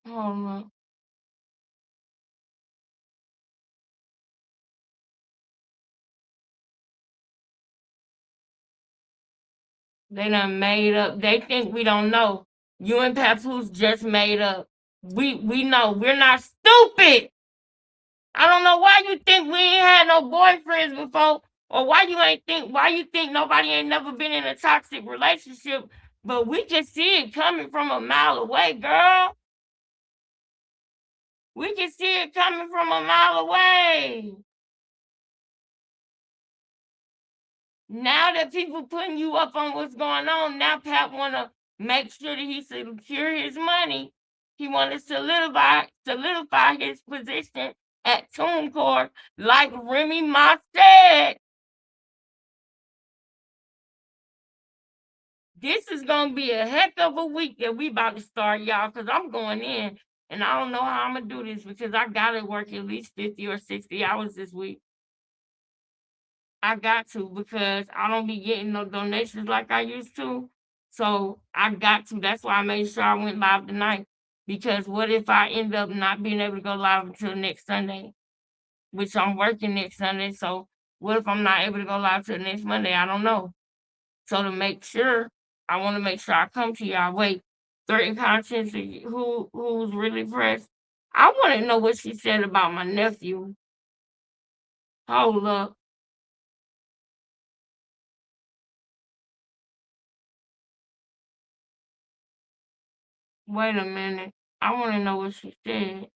A: Hold up. They done made up. They think we don't know. You and Papoose just made up. We know. We're not stupid. I don't know why you think we ain't had no boyfriends before, or why you think nobody ain't never been in a toxic relationship, but we can see it coming from a mile away, girl. We can see it coming from a mile away. Now that people putting you up on what's going on, now Pat wanna make sure that he secure his money. He wanna solidify his position at TuneCore, like Remy Ma said. This is gonna be a heck of a week that we about to start, y'all, because I'm going in and I don't know how I'm gonna do this because I gotta work at least 50 or 60 hours this week. I got to because I don't be getting no donations like I used to. So I got to. That's why I made sure I went live tonight. Because what if I end up not being able to go live until next Sunday, which I'm working next Sunday. So what if I'm not able to go live till next Monday? I don't know. So to make sure, I want to make sure I come to y'all. Wait, certain content who's really fresh. I want to know what she said about my nephew. Hold up. Wait a minute. I want to know what she said.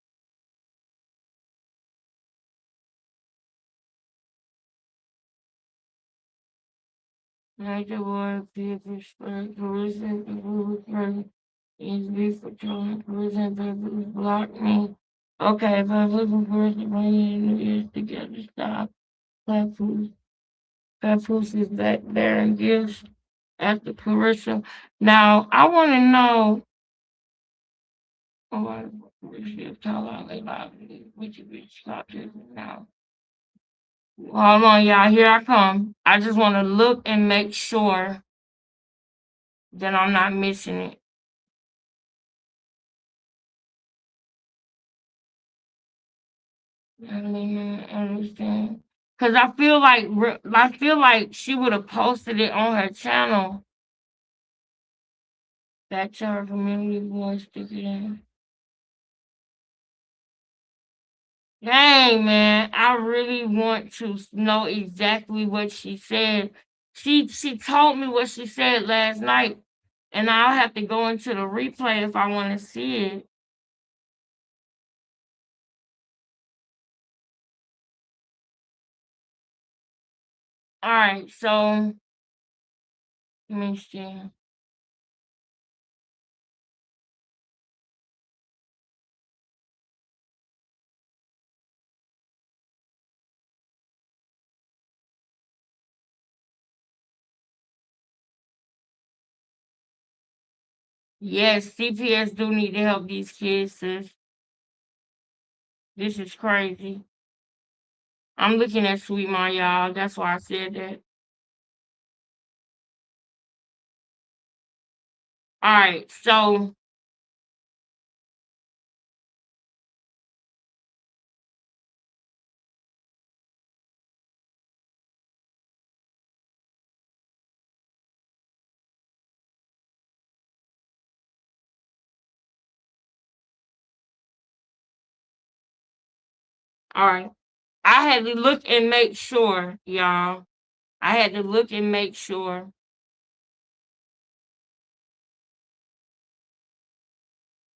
A: Like the word people spread collision people spread easily for children collision people block me. Okay, but looking for the money in New Year's together stop. Papoose is back there and gives at the commercial. Now I wanna know what now. Hold on, y'all. Here I come. I just want to look and make sure that I'm not missing it. I don't even understand. Cause I feel like she would have posted it on her channel. That's our community voice. Stick it in. Dang, man, I really want to know exactly what she said. She told me what she said last night, and I'll have to go into the replay if I want to see it. All right, so let me see. Yes, CPS do need to help these kids, sis. This is crazy. I'm looking at Sweet Ma, y'all. That's why I said that. All right, so all right. I had to look and make sure, y'all. I had to look and make sure.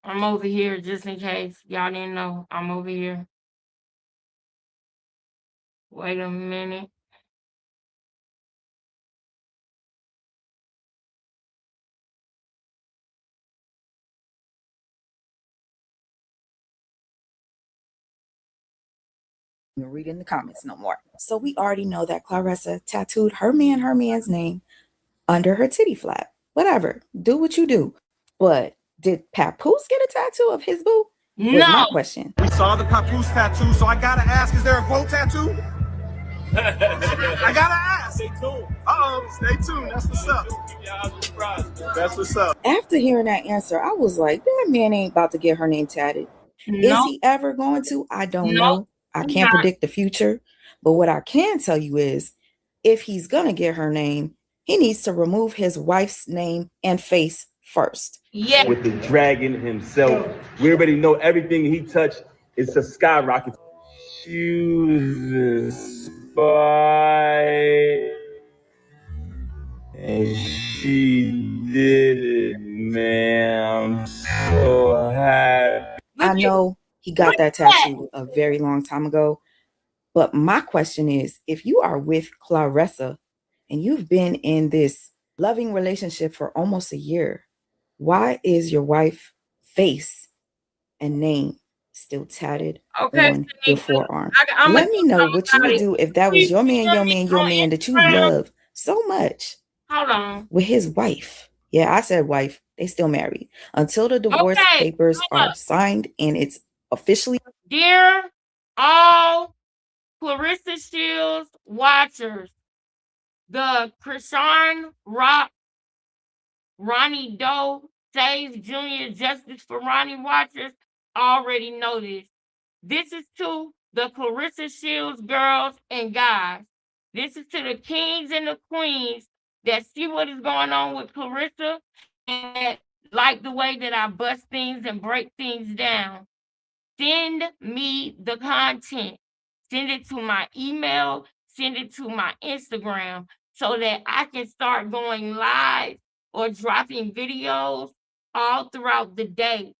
A: I'm over here just in case y'all didn't know. I'm over here. Wait a minute.
B: Read in the comments no more. So we already know that Clarissa tattooed her man's name under her titty flap. Whatever, do what you do. But did Papoose get a tattoo of his boo? Was my question.
H: We saw the Papoose tattoo, so I gotta ask, is there a GOAT tattoo? I gotta ask. Stay tuned. Stay tuned. That's what's up. That's what's up.
B: After hearing that answer, I was like, that man ain't about to get her name tatted.
A: No.
B: Is he ever going to? I don't
A: No,
B: know. I
A: he's
B: can't
A: not.
B: predict the future. But what I can tell you is, if he's going to get her name, he needs to remove his wife's name and face first.
A: Yeah.
E: With the dragon himself. We already know everything he touched is a skyrocket. Jesus. Bye. And she did it, man. I'm so happy.
B: I know he got that tattoo a very long time ago. But my question is, if you are with Clarissa and you've been in this loving relationship for almost a year, why is your wife's face and name still tatted on your forearm? Let me know what you would do if that was your man that you love so much.
A: Hold on.
B: With his wife. Yeah, I said wife. They still married until the divorce papers are signed and it's officially.
A: Dear all Clarissa Shields watchers, the Krishan Rock Ronnie Doe Saves Junior Justice for Ronnie watchers already know this. This is to the Clarissa Shields girls and guys. This is to the kings and the queens that see what is going on with Clarissa and that like the way that I bust things and break things down. Send me the content. Send it to my email, send it to my Instagram so that I can start going live or dropping videos all throughout the day.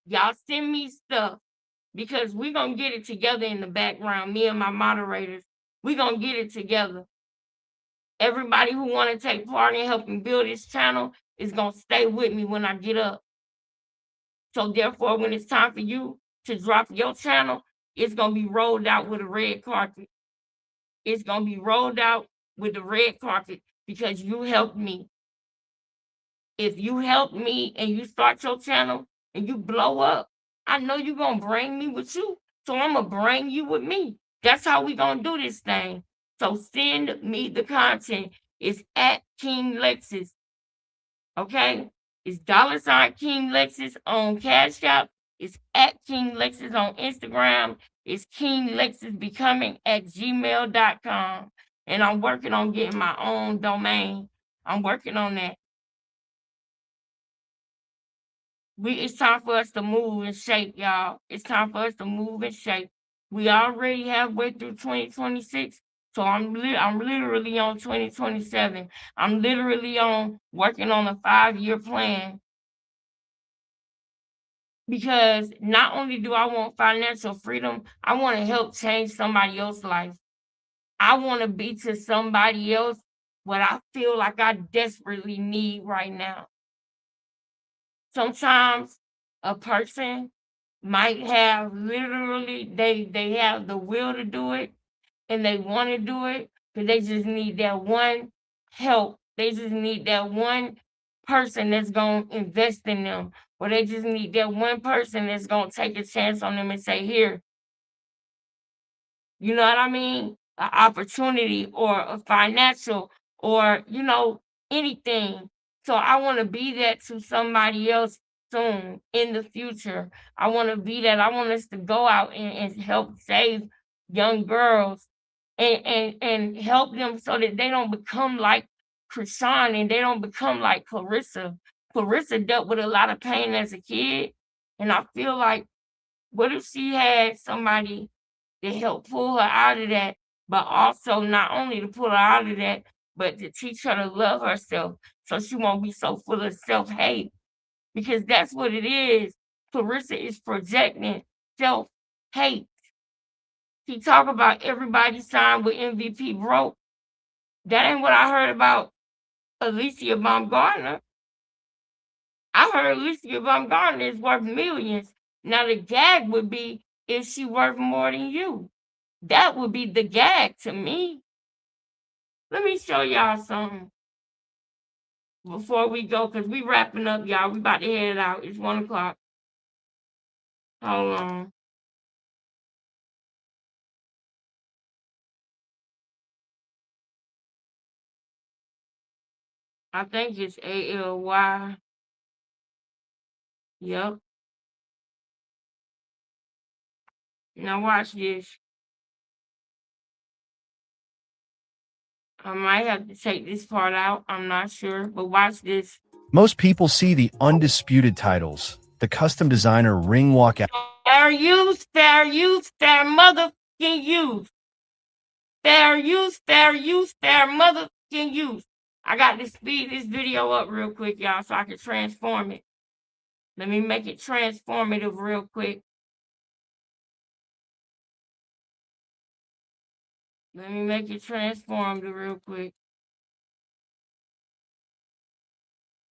A: Y'all send me stuff because we're going to get it together in the background. Me and my moderators, we're going to get it together. Everybody who want to take part in helping build this channel is going to stay with me when I get up. So therefore, when it's time for you to drop your channel, it's going to be rolled out with a red carpet. It's going to be rolled out with the red carpet because you helped me. If you help me and you start your channel and you blow up, I know you're going to bring me with you. So I'm going to bring you with me. That's how we going to do this thing. So send me the content. It's at King Lexus. Okay? It's $ King Lexus on Cash App. It's at King Lexus on Instagram. It's King Lexus Becoming at gmail.com. And I'm working on getting my own domain. I'm working on that. It's time for us to move and shake, y'all. It's time for us to move and shake. We already halfway through 2026. So I'm literally on 2027. I'm literally on working on a 5-year plan. Because not only do I want financial freedom, I want to help change somebody else's life. I want to be to somebody else what I feel like I desperately need right now. Sometimes a person might have literally, they have the will to do it and they want to do it, but they just need that one help. They just need that one person that's gonna invest in them, or they just need that one person that's gonna take a chance on them and say, here, you know what I mean? An opportunity or a financial or, anything. So I want to be that to somebody else soon in the future. I want to be that. I want us to go out and help save young girls and help them so that they don't become like Krishan and they don't become like Clarissa. Clarissa dealt with a lot of pain as a kid. And I feel like, what if she had somebody to help pull her out of that, but also not only to pull her out of that, but to teach her to love herself so she won't be so full of self-hate. Because that's what it is. Clarissa is projecting self-hate. She talk about everybody signed with MVP broke. That ain't what I heard about Alicia Baumgartner. I heard Alicia Baumgartner is worth millions. Now the gag would be, is she worth more than you? That would be the gag to me. Let me show y'all something before we go, because we wrapping up, y'all. We about to head out. It's 1 o'clock. Hold on. I think it's ALLLL. Yep. Now watch this. I might have to take this part out. I'm not sure, but watch this.
N: Most people see the undisputed titles, the custom designer ring walkout.
A: Fair use, fair use, fair motherfucking use. Fair use, fair use, fair motherfucking use. I got to speed this video up real quick, y'all, so I can transform it. Let me make it transformative real quick. Let me make it transformed real quick.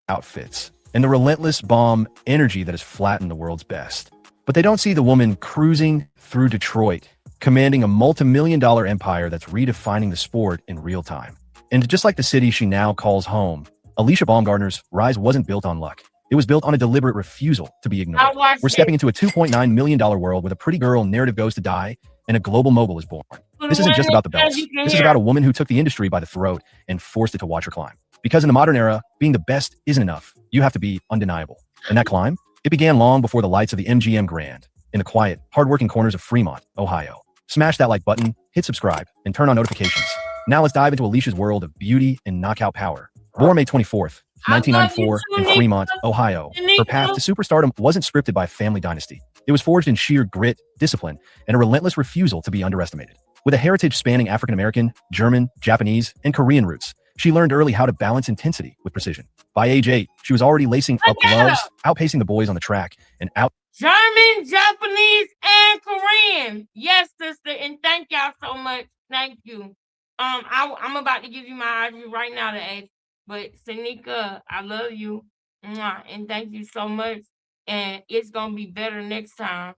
N: Outfits and the relentless bomb energy that has flattened the world's best. But they don't see the woman cruising through Detroit, commanding a multi-million-dollar empire that's redefining the sport in real time. And just like the city she now calls home, Alicia Baumgartner's rise wasn't built on luck. It was built on a deliberate refusal to be ignored. We're stepping into a $2.9 million world where a pretty girl narrative goes to die and a global mogul is born. This isn't just about the belts. This is about a woman who took the industry by the throat and forced it to watch her climb. Because in the modern era, being the best isn't enough. You have to be undeniable. And that climb, it began long before the lights of the MGM Grand, in the quiet, hardworking corners of Fremont, Ohio. Smash that like button, hit subscribe, and turn on notifications. Now let's dive into Alicia's world of beauty and knockout power. Born May 24th, 1994, in Fremont, Ohio, her path to superstardom wasn't scripted by a family dynasty. It was forged in sheer grit, discipline, and a relentless refusal to be underestimated. With a heritage spanning African-American, German, Japanese, and Korean roots, she learned early how to balance intensity with precision. By age 8, she was already lacing up gloves, outpacing the boys on the track, and
A: German, Japanese, and Korean. Yes, sister, and thank y'all so much. Thank you. I'm about to give you my IG right now to ask, but Sanika, I love you, and thank you so much. And it's gonna be better next time.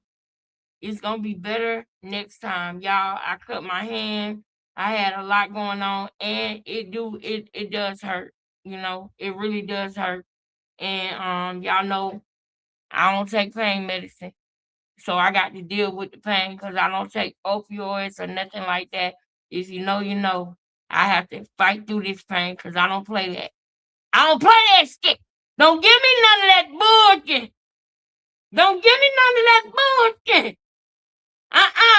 A: It's gonna be better next time, y'all. I cut my hand. I had a lot going on, and it does hurt. It really does hurt. And y'all know I don't take pain medicine, so I got to deal with the pain because I don't take opioids or nothing like that. If you know, you know. I have to fight through this pain because I don't play that. I don't play that shit. Don't give me none of that bullshit. Don't give me none of that bullshit.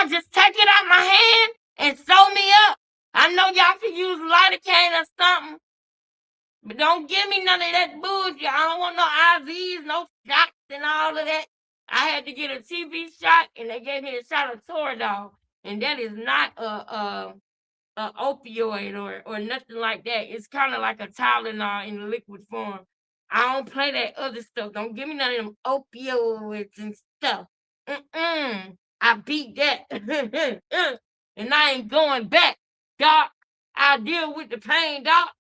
A: Just take it out my hand and sew me up. I know y'all can use lidocaine or something, but don't give me none of that bullshit. I don't want no IVs, no shots, and all of that. I had to get a TB shot, and they gave me a shot of Toradol, and that is not a opioid or nothing like that. It's kind of like a Tylenol in liquid form. I don't play that other stuff. Don't give me none of them opioids and stuff. I beat that. And I ain't going back, doc. I deal with the pain, doc.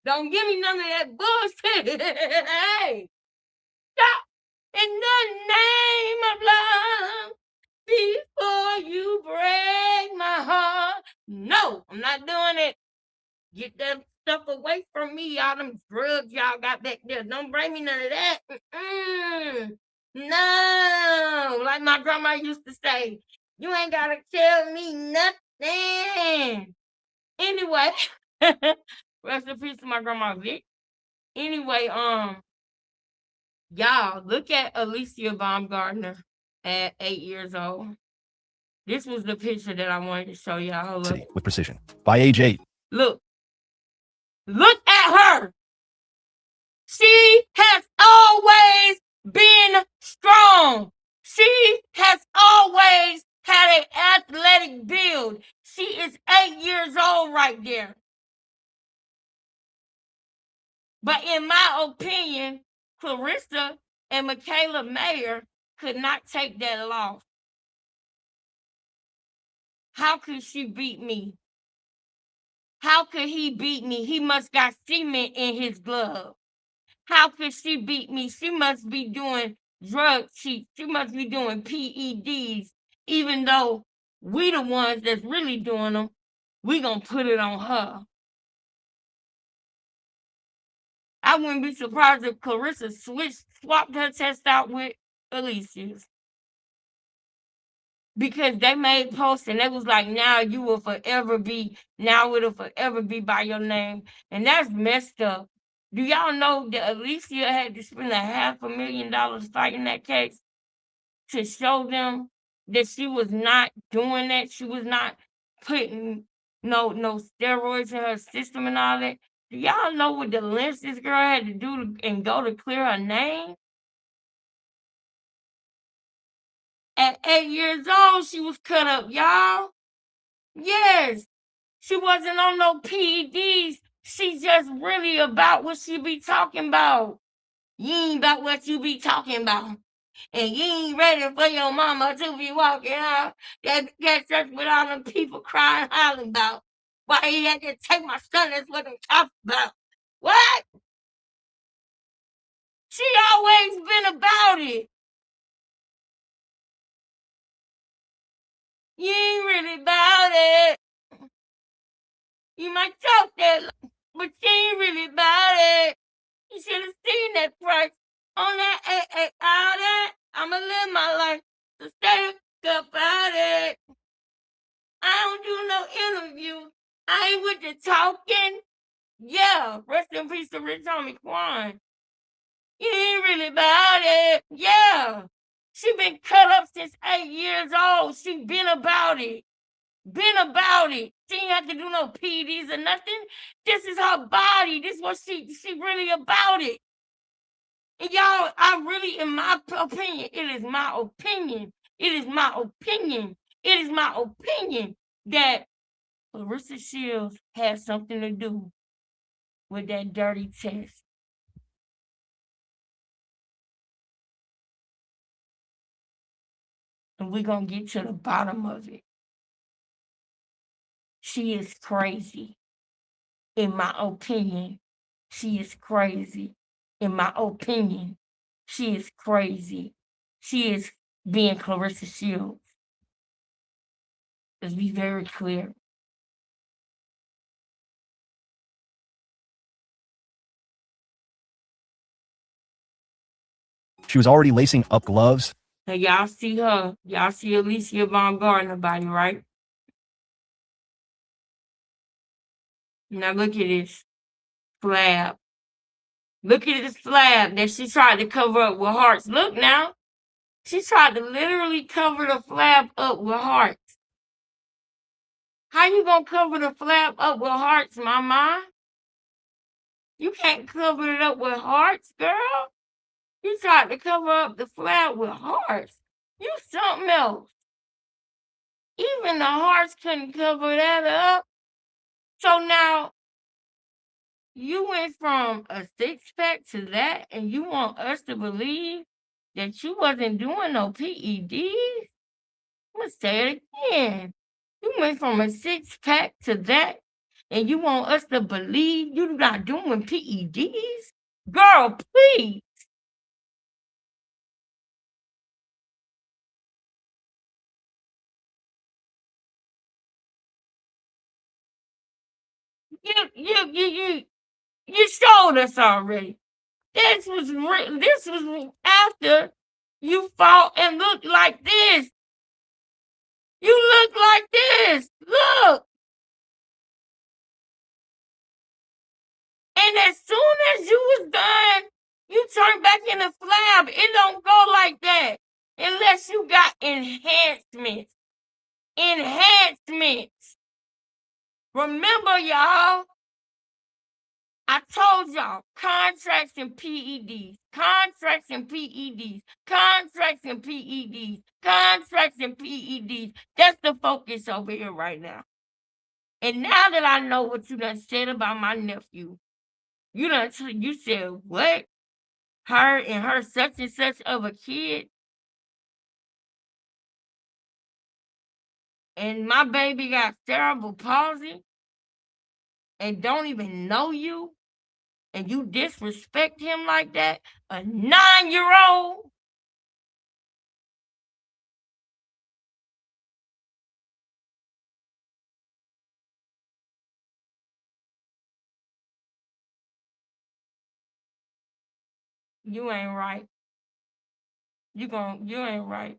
A: Don't give me none of that bullshit. Hey, doc. In the name of love, before you break my heart. No, I'm not doing it. Get that stuff away from me. All them drugs y'all got back there. Don't bring me none of that. No. Like my grandma used to say, you ain't got to tell me nothing. Anyway, rest in peace to my grandma Vic. Anyway, y'all, look at Alicia Baumgartner at 8 years old. This was the picture that I wanted to show y'all.
N: With precision. By age 8.
A: Look at her. She has always been strong. She has always had an athletic build. She is 8 years old right there. But in my opinion, Clarissa and Michaela Mayer could not take that loss. How could she beat me? How could he beat me? He must got cement in his glove. How could she beat me? She must be doing drug cheats. She must be doing PEDs, even though we the ones that's really doing them. We gonna put it on her. I wouldn't be surprised if Clarissa swapped her test out with Alicia's. Because they made posts and they was like, now you will forever be, now it'll forever be by your name. And that's messed up. Do y'all know that Alicia had to spend $500,000 fighting that case to show them that she was not doing that? She was not putting no steroids in her system and all that. Do y'all know what the lengths this girl had to do and go to clear her name? At 8 years old, she was cut up, y'all. Yes. She wasn't on no PEDs. She just really about what she be talking about. You ain't about what you be talking about. And you ain't ready for your mama to be walking out that church with all them people crying, hollering about. Why he had to take my son, that's what they talking about. What? She always been about it. You ain't really about it. You might talk that, but you ain't really about it. You should have seen that price on that all that. I'ma live my life to stay about it. I don't do no interview. I ain't with the talking. Yeah, rest in peace to Rich Homie Quan. You ain't really about it. Yeah. She been cut up since 8 years old. She been about it. Been about it. She ain't have to do no PDs or nothing. This is her body. This is what she really about it. And y'all, I really, in my opinion, it is my opinion. It is my opinion. It is my opinion that Clarissa Shields had something to do with that dirty test. And we're going to get to the bottom of it. She is crazy. In my opinion, she is crazy. In my opinion, she is crazy. She is being Clarissa Shields. Let's be very clear.
N: She was already lacing up gloves.
A: Now y'all see her. Y'all see Alicia Baumgartner body, right? Now look at this flab. Look at this flab that she tried to cover up with hearts. Look now. She tried to literally cover the flab up with hearts. How you gonna cover the flab up with hearts, mama? You can't cover it up with hearts, girl. You tried to cover up the flab with hearts. You something else. Even the hearts couldn't cover that up. So now you went from a six-pack to that, and you want us to believe that you wasn't doing no PEDs? I'm gonna say it again. You went from a six-pack to that, and you want us to believe you're not doing PEDs? Girl, please. You showed us already. This was after you fought and looked like this. You look like this. Look. And as soon as you was done, you turned back in the flab. It don't go like that unless you got enhancements. Enhancements. Remember, y'all, I told y'all, contracts and PEDs, contracts and PEDs, contracts and PEDs, contracts and PEDs. That's the focus over here right now. And now that I know what you done said about my nephew, you said, what? Her and her such and such of a kid? And my baby got cerebral palsy and don't even know you? And you disrespect him like that? A 9-year-old? You ain't right. You ain't right.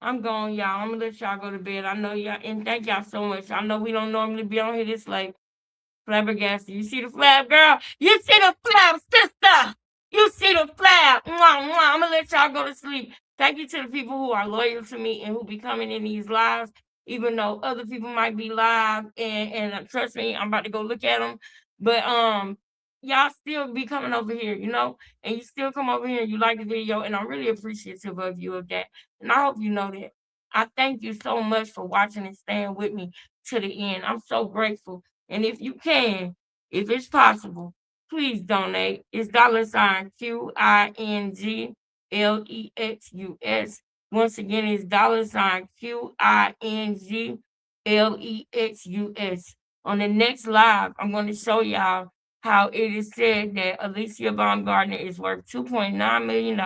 A: I'm going, y'all. I'm gonna let y'all go to bed. I know y'all, and thank y'all so much. I know we don't normally be on here this late. Flabbergasted. You see the flab, girl? You see the flab, sister? You see the flab? Mwah, mwah. I'm gonna let y'all go to sleep. Thank you to the people who are loyal to me and who be coming in these lives, even though other people might be live. And trust me, I'm about to go look at them. But y'all still be coming over here, and you still come over here and you like the video, and I'm really appreciative of you of that. And I hope you know that. I thank you so much for watching and staying with me to the end. I'm so grateful. And if you can, if it's possible, please donate. It's $QINGLEXUS. Once again, it's $QINGLEXUS. On the next live, I'm going to show y'all how it is said that Alicia Baumgardner is worth $2.9 million.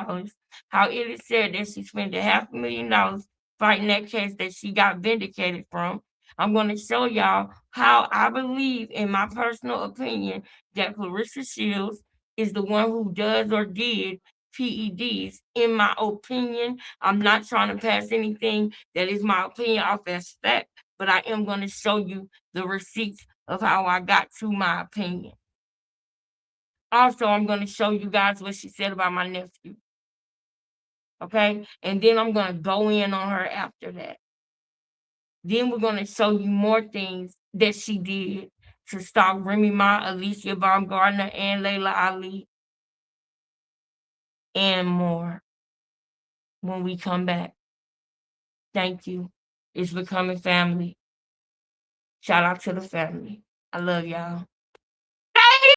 A: How it is said that she spent $500,000 fighting that case that she got vindicated from. I'm going to show y'all how I believe, in my personal opinion, that Clarissa Shields is the one who does or did PEDs. In my opinion, I'm not trying to pass anything that is my opinion off as fact, but I am going to show you the receipts of how I got to my opinion. Also, I'm going to show you guys what she said about my nephew. Okay? And then I'm going to go in on her after that. Then we're going to show you more things that she did to stalk Remy Ma, Alicia Baumgardner, and Layla Ali, and more when we come back. Thank you. It's becoming family. Shout out to the family. I love y'all.